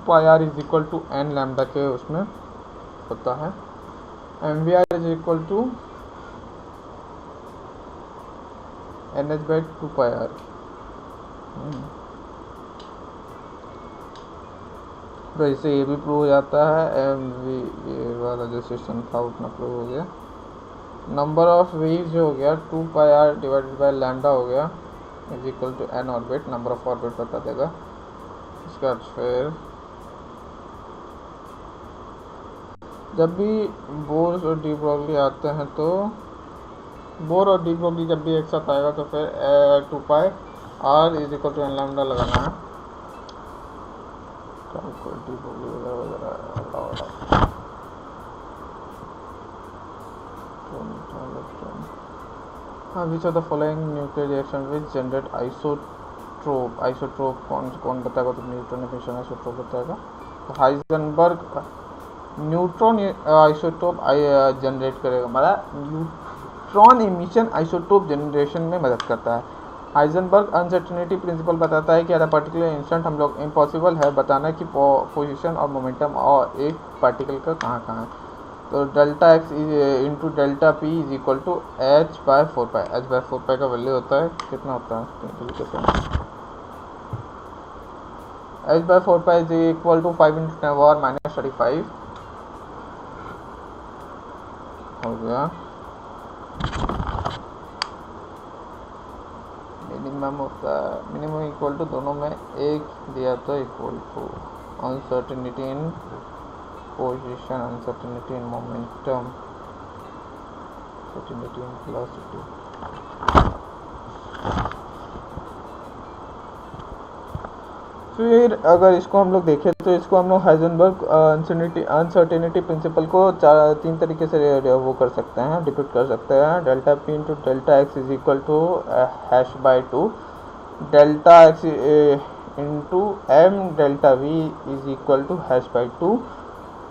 pi r is equal to N lambda के उसमें होता है. M V R is equal to N H by 2 pi R. तो इससे ये भी प्रूव हो जाता है. एम वी ये वाला जो सिस्टम था उतना प्रूव हो गया. नंबर ऑफ वेव्स जो हो गया 2 pi R divided by lambda हो गया is equal to N orbit. Number of orbit बता देगा. इसके बाद फिर जब भी बोर और डी ब्रॉगली आते हैं तो बोर और डी ब्रॉगली जब भी एक साथ आएगा तो फिर 2 pi R is equal to N lambda लगाना है. डी ब्रॉगली वगैरह which of the following nuclear reaction which generate isotrope. आइसोट्रोप कौन बताएगा? तो न्यूट्रॉन एमिशन आइसोट्रोप बताएगा. तो हाइजेनबर्ग न्यूट्रॉन आइसोटोप जनरेट करेगा. मतलब न्यूट्रॉन एमिशन आइसोटोप जनरेशन में मदद करता है. हाइजेनबर्ग अनसर्टेनिटी प्रिंसिपल बताता है कि एट अ पर्टिकुलर इंस्टेंट हम लोग इम्पॉसिबल है बताना कि पोजीशन और मोमेंटम और एक पार्टिकल का कहाँ है. तो delta X into delta P is equal to H by 4 pi. H by 4 pi का वैल्यू होता है कितना होता है H by 4 pi is equal to 5 into 10 power minus 35 हो गया. मिनिमम होता है मिनिमम इक्वल टू दोनों में एक दिया तो equal to uncertainty in position, uncertainty in momentum, uncertainty in velocity. फिर अगर इसको हम लोग देखें तो इसको हम लोग हाइजेनबर्ग अनसर्टेनिटी प्रिंसिपल को 3 तरीके से वो कर सकते हैं, डिपिक्ट कर सकते हैं. Delta P into delta X is equal to hash by 2. Delta X into M delta V is equal to hash by 2.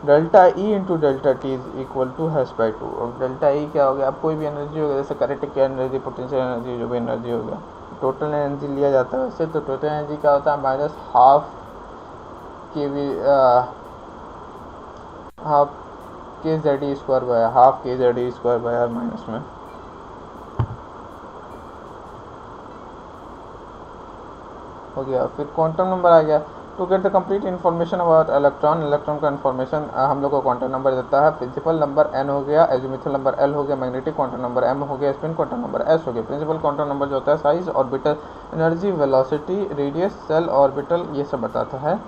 Delta E into delta T is equal to hash by 2. और डेल्टा ई क्या हो गया? अब कोई भी एनर्जी हो गया जैसे कैरेटिक एनर्जी, पोटेंशियल एनर्जी, जो भी एनर्जी हो गया, टोटल एनर्जी लिया जाता है वैसे. तो टोटल एनर्जी क्या होता है? Minus half K Z E square by half K Z E square by R minus में. हो गया. फिर क्वांटम नंबर आ गया. To get the complete information about electron का इन्फॉर्मेशन हम लोग को क्वांटम नंबर देता है. प्रिंसिपल नंबर एन हो गया, एजिमुथल नंबर एल हो गया, मैग्नेटिक क्वांटम नंबर एम हो गया, स्पिन क्वांटम नंबर एस हो गया. प्रिंसिपल क्वांटम नंबर जो होता है size, orbital energy, velocity, radius, shell orbital, ये सब बताता है.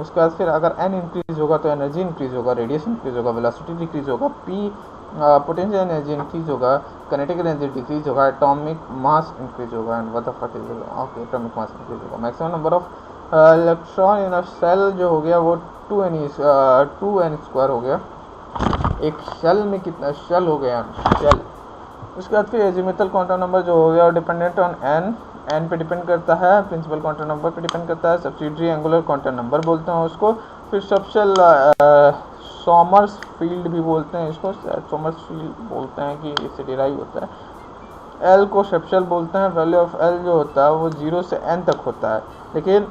उसके बाद फिर अगर एन इंक्रीज होगा तो एनर्जी इंक्रीज होगा, रेडियस इंक्रीज होगा, वेलोसिटी डिक्रीज होगा, पी पोटेंशियल एनर्जी इंक्रीज होगा, काइनेटिक एनर्जी डिक्रीज होगा, एटॉमिक मास इंक्रीज होगा. And what the fuck is okay atomic mass increase होगा. Maximum number of electron in a cell जो हो गया वो 2n स्क्वायर हो गया. एक शेल में कितना शेल हो गया? शेल. उसके बाद फिर एजिमुथल क्वांटम नंबर जो हो गया डिपेंडेंट ऑन एन पे डिपेंड करता है, प्रिंसिपल क्वांटम नंबर पे डिपेंड करता है. सब्सिडियरी एंगुलर क्वांटम नंबर बोलते हैं उसको. फिर सबशेल सॉमर्स फील्ड भी बोलते हैं इसको, सॉमर्स फील्ड बोलते हैं कि इससे डिराइव होता है. एल को सबशेल बोलते हैं. वैल्यू ऑफ एल जो होता है वो 0 से n तक होता है, लेकिन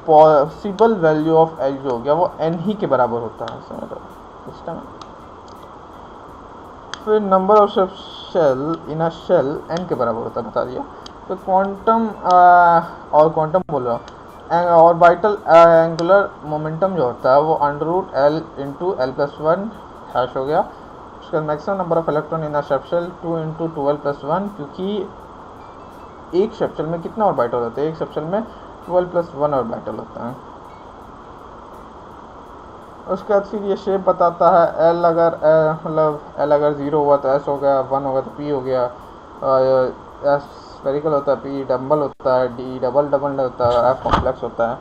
पॉसिबल वैल्यू ऑफ एल जो हो गया वो n ही के बराबर होता है. समझ लो सिस्टम. फिर number of subshell in a shell n के बराबर होता है, बता दिया. तो क्वांटम और क्वांटम बोल रहा हूँ. ऑर्बिटल एंगुलर मोमेंटम जो होता है वो under L into L plus 1 hash हो गया. उसका maximum number of electron in a subshell 2 into 12 plus 1, क्योंकि एक सबशेल में कितना ऑर्बिटल होता है? एक सबशेल में 12 प्लस 1 ऑर्बिटल होता है. उसके बाद फिर ये शेप बताता है. एल अगर मतलब एल अगर 0 हुआ तो एस हो गया, 1 होगा तो पी हो गया, एस स्फेरिकल होता है, पी डबल होता है, डी डबल होता है, एफ कॉम्प्लेक्स होता है.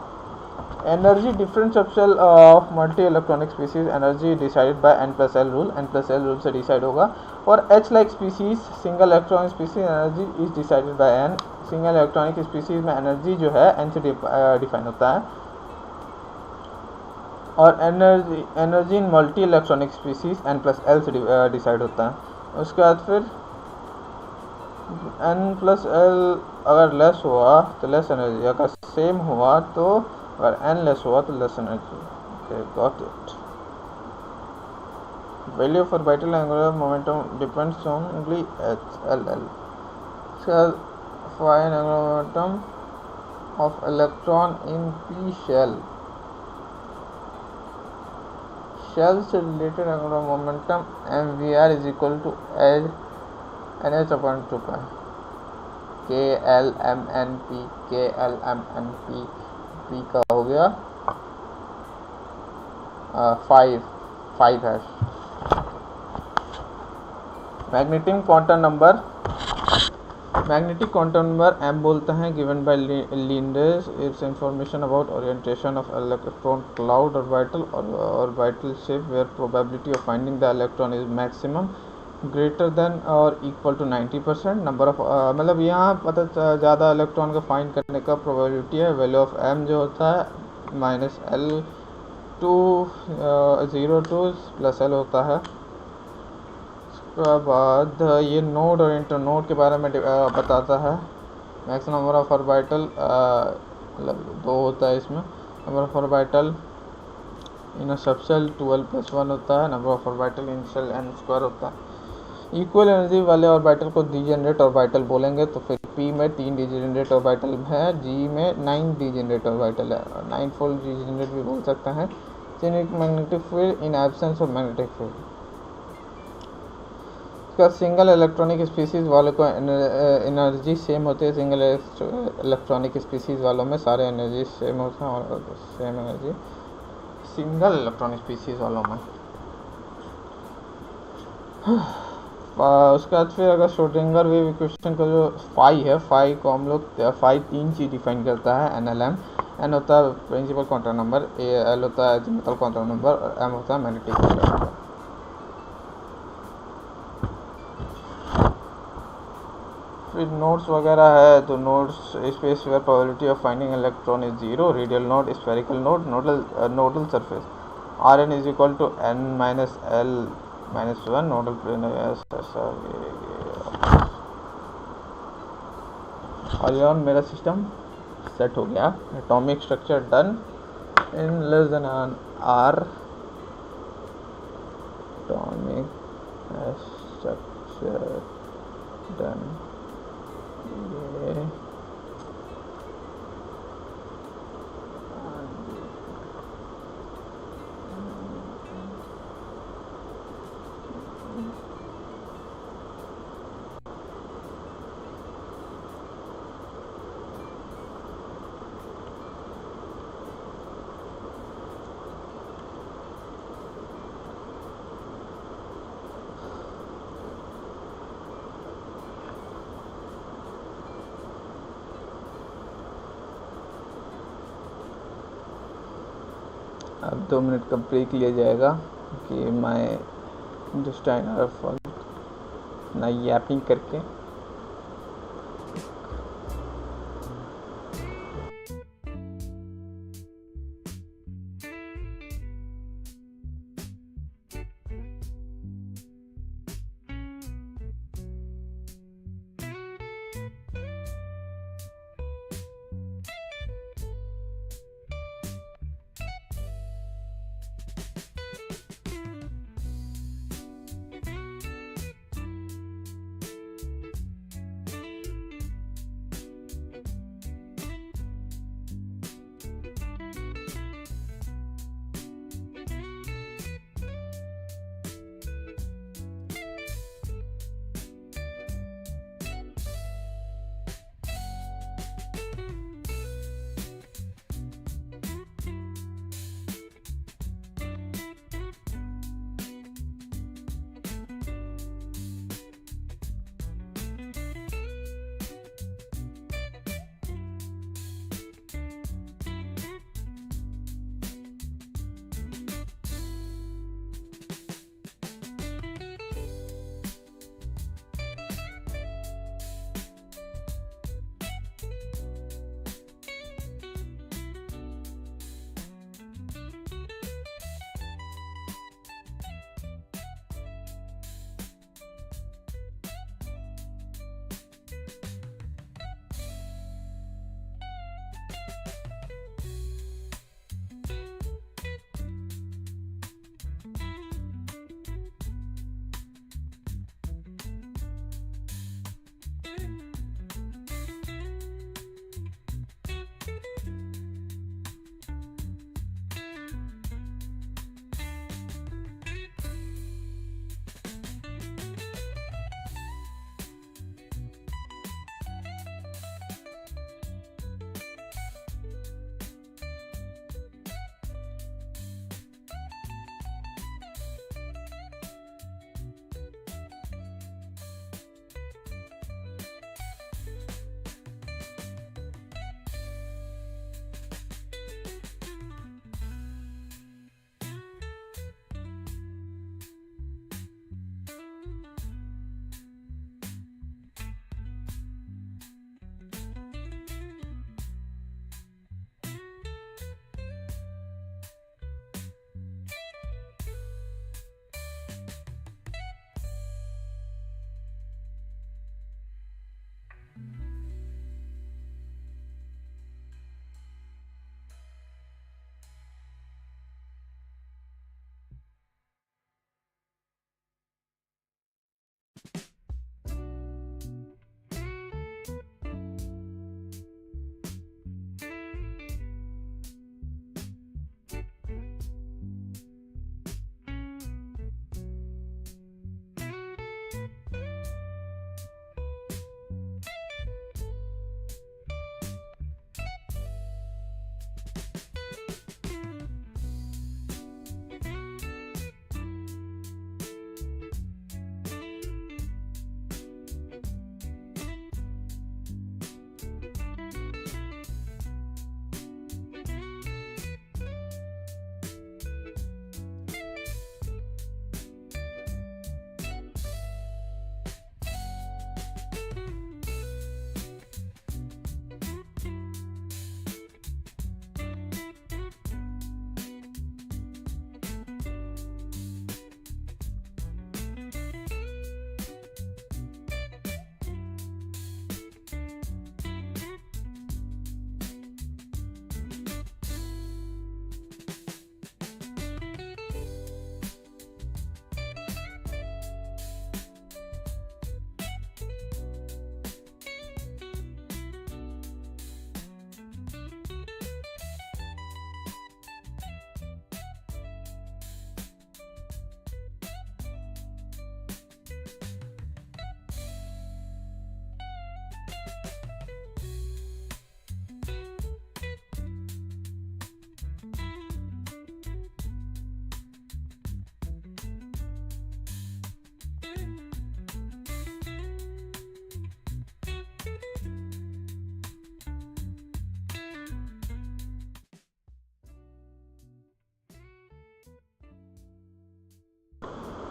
Energy different subshell of multi electronic species energy decided by N plus L rule. N plus L rule से डिसाइड होगा. और H like species single electronic species energy is decided by N. Single electronic species में एनर्जी जो है एन से डिफाइन होता है. और energy in multi electronic species N plus L से डिसाइड होता है. उसके बाद फिर एन प्लस एल अगर लेस हुआ तो लेस एनर्जी, अगर सेम हुआ तो, अगर एन लेस हुआ तो less energy. Okay, got it. Value for vital angular momentum depends on only H L L. Fine angular momentum of electron in p shell से related angular momentum mvr is equal to nh upon 2 pi klmnp klmnp p का हो गया 5 है. मैग्नेटिक क्वांटम नंबर m बोलते हैं गिवन बाय लिंडर्स. It's information about orientation of electron cloud orbital shape where probability of finding the electron is maximum greater than और इक्वल टू 90%. नंबर ऑफ मतलब यहाँ पता ज़्यादा इलेक्ट्रॉन को फाइंड करने का प्रोबेबिलिटी है. वैल्यू ऑफ m जो होता है minus L two 0 plus L होता है. उसके बाद ये नोड और इंटरनोड के बारे में बताता है. मैक्सिमम नंबर ऑफ ऑर्बिटल मतलब 2 होता है इसमें. Number of orbital in subshell 12+1 होता है. Number of orbital in shell n² होता है. इक्वल एनर्जी वाले ऑर्बिटल को डीजेनरेट ऑर्बिटल बोलेंगे. तो फिर p में 3 डीजेनरेट ऑर्बिटल है, g में 9 डीजेनरेट ऑर्बिटल है. 9 फोल्ड डीजेनरेट भी बोल सकते हैं. Magnetic field in absence of magnetic field. इसका सिंगल इलेक्ट्रॉनिक स्पीसीज वालों को एनर्जी सेम होती है. सिंगल इलेक्ट्रॉनिक स्पीसीज वालों में सारे एनर्जी सेम होता है और same energy single electronic species वालों में. उसके बाद फिर अगर श्रोडिंगर वेव इक्वेशन का जो फाई है, फाई को हम लोग 3 चीज़ डिफाइन करता है. NLM, एन होता है प्रिंसिपल क्वांटम नंबर, एल होता है एजिमुथल क्वांटम नंबर और एम होता है मैग्नेटिक क्वांटम नंबर. फिर नोड्स वगैरह है. तो nodes space where probability of finding electron is 0. Radial node, spherical node, nodal surface. Rn is equal to n minus L minus 1. Nodal plane on मेरा सिस्टम सेट हो गया. Atomic structure done in less than N R. Atomic structure done. ये अब 2 मिनट का ब्रेक लिया जाएगा कि मैं इंडस्टाइनर फॉल्ट ना यैपिंग करके.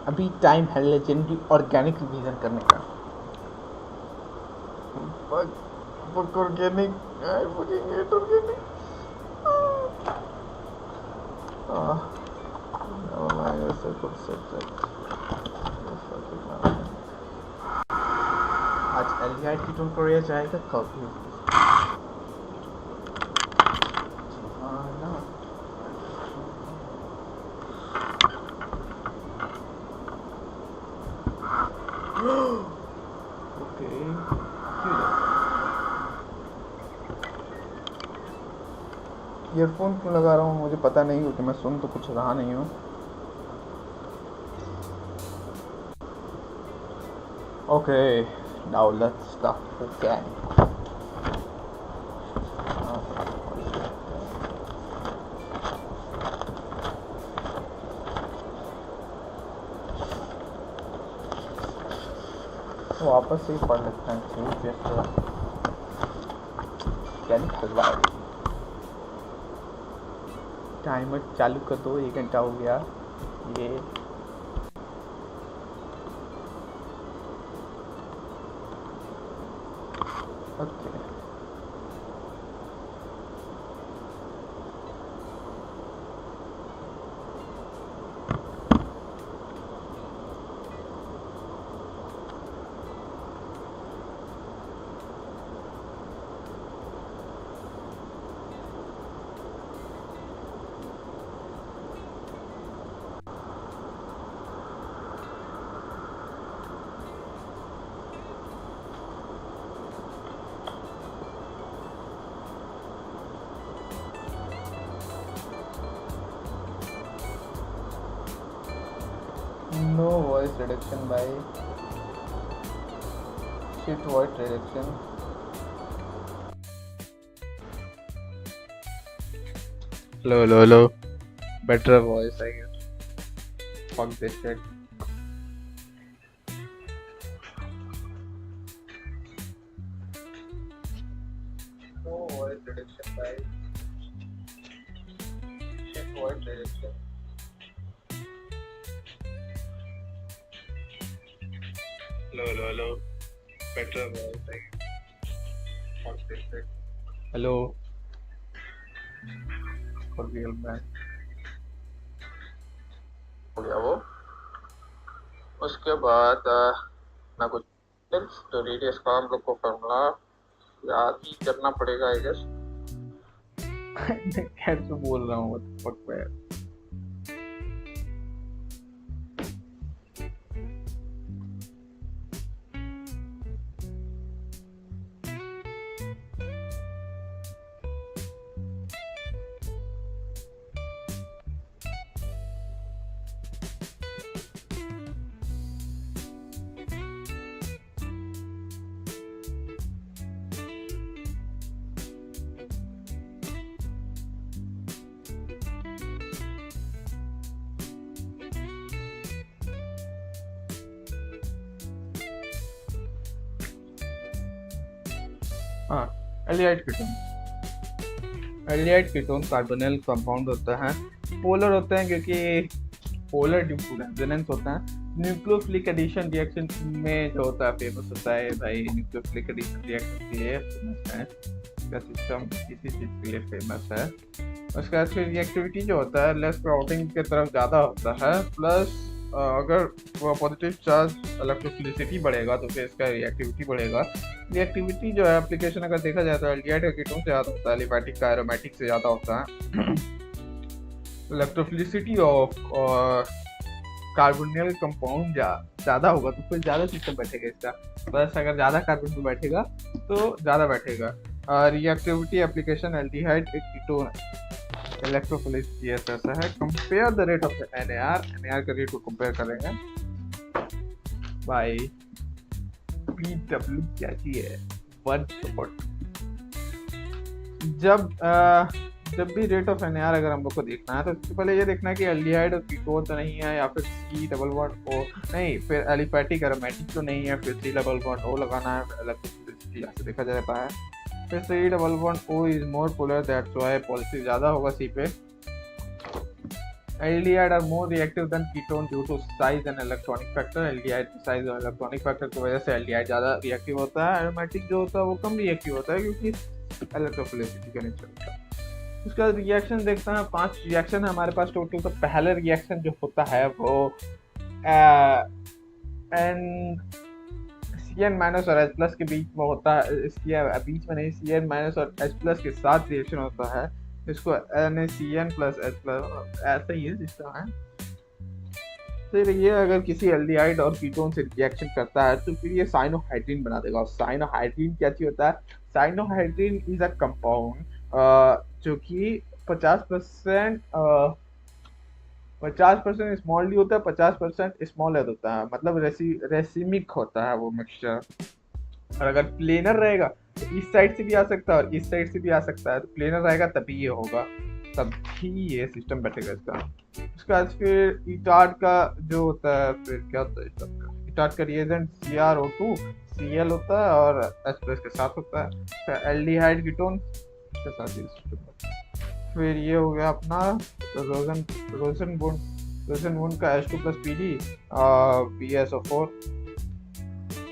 अभी टाइम है लेजेंडरी ऑर्गेनिक रिवीजन करने का। Book organic, I fucking hate organic. ऐसे कुछ आज एल्डिहाइड कीटोन को लिया जाएगा कॉफी ना। ओके, ईयरफोन क्यों लगा रहा हूँ मुझे पता नहीं, क्योंकि मैं सुन तो कुछ रहा नहीं हूँ। Okay, now let's start again. वापस से ही पढ़ लेते हैं। टाइमर चालू कर दो, 1 घंटा हो गया ये। Okay no voice reduction by shit voice reduction. Hello, better voice I guess. Fuck this shit. No voice reduction by shit voice reduction. Hello, better voice I guess. Fuck this shit. Hello, for real man. हो गया वो। उसके बाद ना कुछ तो रेडियस का हम लोग को फॉर्मूला याद ही करना पड़ेगा आई गेस। कैसे बोल रहा हूँ फक पे। हाँ, aldehyde ketone. Aldehyde ketone carbonyl compound होता है, पोलर होते हैं क्योंकि पोलर ड्यू टू रेजोनेंस होता है। न्यूक्लियोफिलिक एडिशन रिएक्शन में जो होता है फेमस होता है भाई, न्यूक्लियोफिलिक एडिशन रिएक्शन के लिए फेमस है, इसका सिस्टम इसी चीज़ के लिए फेमस है। उसका रिएक्टिविटी जो होता है लेस क्राउडिंग की तरफ ज़्यादा होता है, प्लस अगर पॉजिटिव चार्ज इलेक्ट्रोफिलिसिटी बढ़ेगा तो फिर इसका रिएक्टिविटी बढ़ेगा। रिएक्टिविटी जो है एप्लीकेशन अगर देखा जाए तो एल्डिहाइड कीटोन से ज़्यादा होता है, एलिफैटिक का एरोमेटिक से ज़्यादा होता है। इलेक्ट्रोफिलिसिटी ऑफ कार्बोनिल कंपाउंड ज़्यादा होगा तो फिर ज़्यादा सिस्टम बैठेगा इसका, बस अगर ज़्यादा कार्बन बैठेगा तो ज़्यादा बैठेगा। Reactivity application aldehyde ketone electrophilicity ऐसा है। Compare the rate of NAR का रेट को कंपेयर करेंगे बाय PW क्या है 1 सपोर्ट। जब भी रेट ऑफ NAR अगर हम लोग को देखना है तो सबसे पहले ये देखना है कि एल्डिहाइड और कीटोन तो नहीं है, या फिर C++O नहीं, फिर एलिफैटिक एरोमेटिक तो नहीं है, फिर C++O लगाना है, इलेक्ट्रोफिलिसिटी ऐसे देखा जाता है। फिर C++O is more polar, that's why positive ज़्यादा होगा C पे। Aldehyde are more reactive than ketone due to size and electronic factor. Aldehyde size और इलेक्ट्रॉनिक फैक्टर की वजह से एल्डिहाइड ज़्यादा रिएक्टिव होता है, एरोमेटिक जो होता है वो कम रिएक्टिव होता है क्योंकि इलेक्ट्रोफिलिसिटी का नेचर होता है। उसका रिएक्शन देखते हैं, 5 रिएक्शन है हमारे पास टोटल। तो पहला रिएक्शन जो होता है वो एन Cn माइनस और H प्लस के बीच में होता है। इसके बीच में नहीं, Cn माइनस और H प्लस के साथ रिएक्शन होता है, इसको NaCN प्लस H प्लस ऐसा ही है सिस्टम है। फिर ये अगर किसी एल्डिहाइड और कीटोन से रिएक्शन करता है तो फिर ये साइनोहाइड्रीन बना देगा। और साइनोहाइड्रीन क्या चीज होता है? साइनोहाइड्रीन इज अ कंपाउंड जो कि 50% 50% स्मॉल डी होता है, 50% स्मॉल एच होता है, मतलब रेसिमिक होता है वो मिक्सचर। और अगर प्लेनर रहेगा तो इस साइड से भी आ सकता है और इस साइड से भी आ सकता है। तो प्लेनर रहेगा तभी ये होगा, तभी ये सिस्टम बैठेगा इसका। उसके बाद फिर इटार्ड का जो होता है, फिर क्या होता है इटार्ड का रिएजेंट CrO2 Cl होता है और H प्लस के साथ होता है। फिर एल्डिहाइड कीटोन के साथ ये। फिर ये हो गया अपना रोजन बॉन्ड का H2 plus PD PSO4।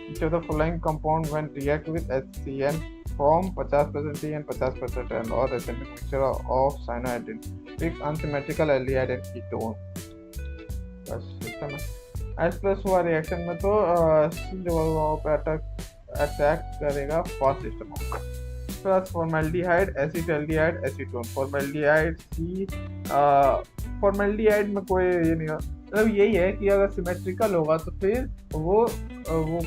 Each of the following compound when react with HCN form 50% C and 50% N or racemic mixture of cyanohydrin with unsymmetrical aldehyde and ketone। बस इतना ना। H प्लस हुआ रिएक्शन में तो जो पे अटैक करेगा फर्स्ट सिस्टम होगा। Plus formaldehyde, acetaldehyde, acetone. Formaldehyde में कोई ये नहीं, मतलब यही है कि अगर सिमेट्रिकल होगा तो फिर वो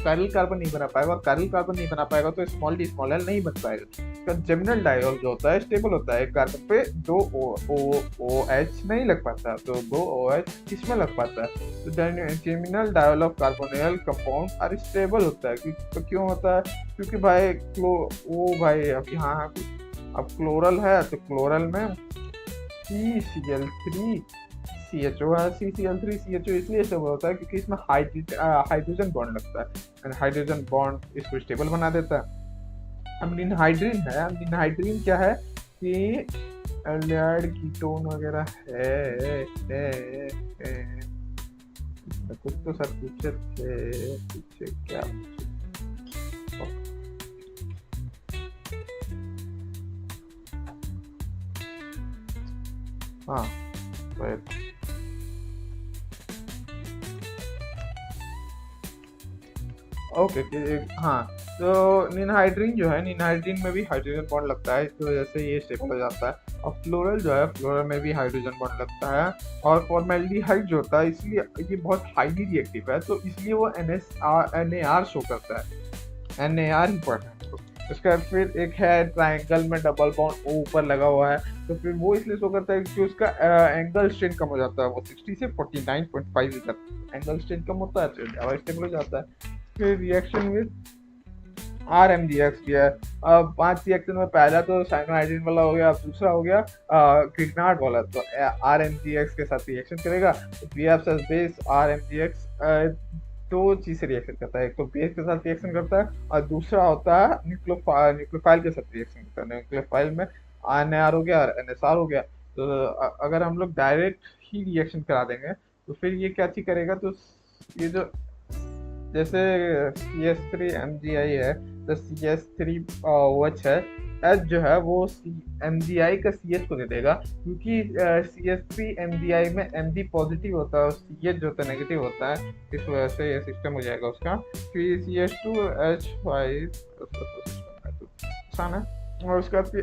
काइरल कार्बन नहीं बना पाएगा, और काइरल कार्बन नहीं बना पाएगा तो स्मॉल डी स्मॉल एल नहीं बन पाएगा। इसका जेमिनल डायोल जो होता है स्टेबल होता है, कार्बन पे 2 OH नहीं लग पाता, तो 2 OH किसमें लग पाता है? तो geminal diol of carbonyl compound are stable होता है। तो क्यों होता है? क्योंकि भाई भाई अब यहाँ अब क्लोरल है तो क्लोरल में CCl3 CHO है, CCl3 CHO इसलिए स्टेबल होता है क्योंकि इसमें हाइड्रोजन बॉन्ड लगता है, हाइड्रोजन बॉन्ड इसको स्टेबल बना देता है। अब निनहाइड्रीन है, निनहाइड्रीन क्या है कि एल्डिहाइड कीटोन वगैरह है। कुछ तो सर पूछे थे, पूछे क्या हाँ ओके हाँ। तो निनहाइड्रीन जो है, निनहाइड्रीन में भी हाइड्रोजन बॉन्ड लगता है, इस वजह से ये स्टेबल हो जाता है। और फ्लोरल जो है, फ्लोरल में भी हाइड्रोजन बॉन्ड लगता है। और फॉर्मेल्डिहाइड जो होता है इसलिए ये बहुत हाईली रिएक्टिव है, तो इसलिए वो NaR शो करता है। NaR important. उसका फिर एक है ट्राइंगल में डबल बॉन्ड ऊपर लगा हुआ है, तो फिर वो इसलिए शो करता है क्योंकि उसका एंगल स्ट्रेन कम हो जाता है, वो 60 से 49.5 तक एंगल स्ट्रेन कम होता है तो स्टेबल हो जाता है। फिर रिएक्शन विद RMGX किया है। अब 5 रिएक्शन में पहला तो साइनोहाइड्रीन वाला हो गया, अब दूसरा हो गया ग्रिग्नार्ड वाला। तो RMGX के साथ रिएक्शन करेगा तो बेस RMGX 2 चीज से रिएक्शन करता है, एक तो बेस के साथ रिएक्शन करता है और दूसरा होता है न्यूक्लियोफाइल के साथ रिएक्शन करता है। न्यूक्लियोफाइल में NAR हो गया और NSR हो गया। तो अगर हम लोग डायरेक्ट ही रिएक्शन करा देंगे तो फिर ये क्या चीज करेगा, तो ये जो जैसे CH3MgI है तो CH3OH है, H जो है वो MgI का CH को दे देगा, क्योंकि CH3MgI में Mg पॉजिटिव होता है और CH जो होता है नेगेटिव होता है, इस वजह से ये सिस्टम हो जाएगा उसका। फिर CH2H5 आसान है। और उसके बाद फिर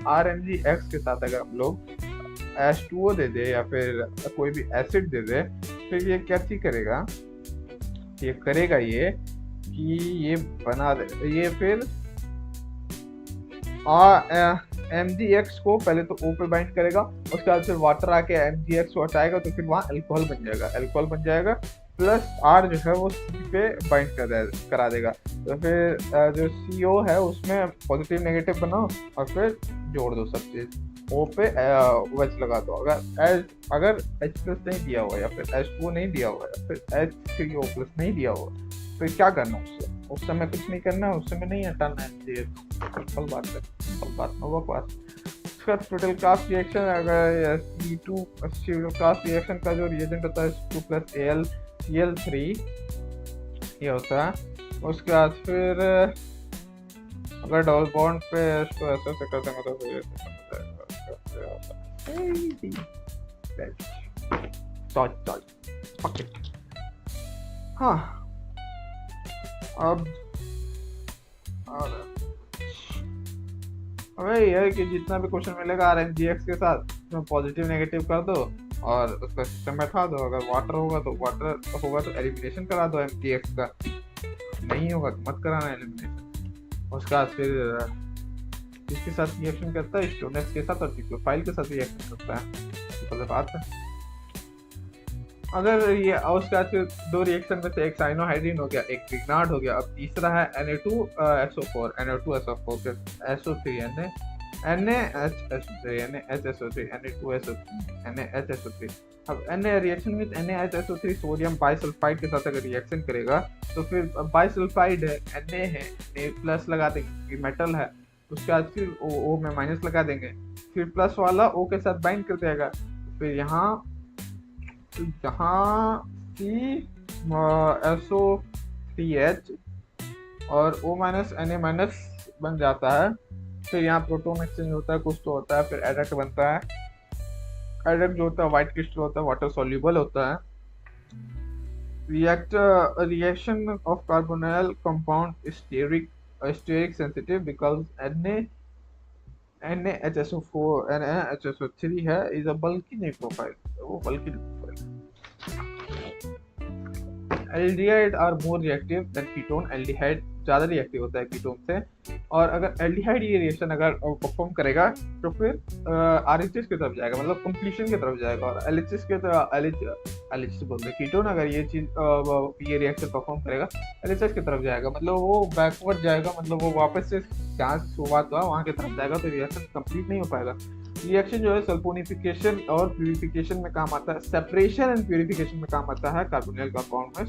RMGX के साथ अगर हम लोग H2O दे दे या फिर कोई भी एसिड दे दे, फिर ये क्या चीज करेगा, ये करेगा ये कि ये बना दे, ये फिर MgX को पहले तो O पे बाइंड करेगा, उसके बाद फिर वाटर आके MgX को हटाएगा तो फिर वहाँ अल्कोहल बन जाएगा, प्लस R जो है वो C पे बाइंड करा देगा। तो फिर जो CO है उसमें पॉजिटिव नेगेटिव बनाओ और फिर जोड़ दो सब चीज, O पे OH लगा दो। अगर H प्लस नहीं दिया हुआ या फिर H2O नहीं दिया हुआ या फिर H3O प्लस नहीं दिया हुआ तो क्या करना उससे? उस समय कुछ नहीं करना, उस समय नहीं हटाना है। सिंपल बात है, सिंपल बात, नो बकवास। उसका टोटल क्लास रिएक्शन अगर C2 क्लास रिएक्शन का जो रिएजेंट होता है टू प्लस Cl3 ये होता है। उसके बाद फिर अगर डबल बॉन्ड पे इसको ऐसे कर देंगे तो फिर हाँ अब अबे ये है कि जितना भी क्वेश्चन मिलेगा RNGX के साथ उसमें पॉजिटिव नेगेटिव कर दो और उसका सिस्टम बैठा दो। अगर वाटर होगा तो एलिमिनेशन करा दो MTX का, नहीं होगा तो मत कराना एलिमिनेशन। उसके बाद फिर किसके साथ रिएक्शन करता है, स्टोनेस के साथ और फाइल के साथ रिएक्शन करता है। तो बात है अगर ये उसके बाद फिर दो रिएक्शन में से एक साइनोहाइड्रीन हो गया, एक ग्रिग्नार्ड हो गया। अब तीसरा है Na2SO4 फिर SO3 NaHSO3 NaHSO3 अब Na reaction with NaHSO3 sodium bisulphide के साथ अगर रिएक्शन करेगा तो फिर बाइसल्फाइड है, Na है, Na प्लस लगा देंगे, मेटल है। उसके बाद फिर O में माइनस लगा देंगे, फिर प्लस वाला O के साथ बाइंड कर देगा। फिर यहाँ SO3H और O माइनस Na माइनस बन जाता है। फिर यहाँ प्रोटोन एक्सचेंज होता है, कुछ तो होता है, फिर एडक्ट बनता है। एडक्ट जो होता है व्हाइट क्रिस्टल होता है, वाटर सॉल्युबल होता है। Reaction of carbonyl compound steric sensitive because NaHSO3 है इज अ बल्की न्यूक्लियोफाइल, वो bulky nucleophile. Aldehyde are more reactive than ketone, aldehyde ज़्यादा रिएक्टिव होता है कीटोन से। और अगर एल्डिहाइड ये रिएक्शन अगर परफॉर्म करेगा तो फिर RHS की तरफ जाएगा, मतलब कंप्लीशन की तरफ जाएगा। और LHS के तरफ LHS बोलते हैं कीटोन अगर ये चीज़ ये रिएक्शन परफॉर्म करेगा LHS की तरफ जाएगा, मतलब वो बैकवर्ड जाएगा, मतलब वो वापस से जहाँ शुरुआत हुआ वहाँ की तरफ जाएगा, तो रिएक्शन कंप्लीट नहीं हो पाएगा। रिएक्शन जो है सल्फोनिफिकेशन और प्यूरिफिकेशन में काम आता है, सेपरेशन एंड प्यूरिफिकेशन में काम आता है कार्बोनिल कंपाउंड में।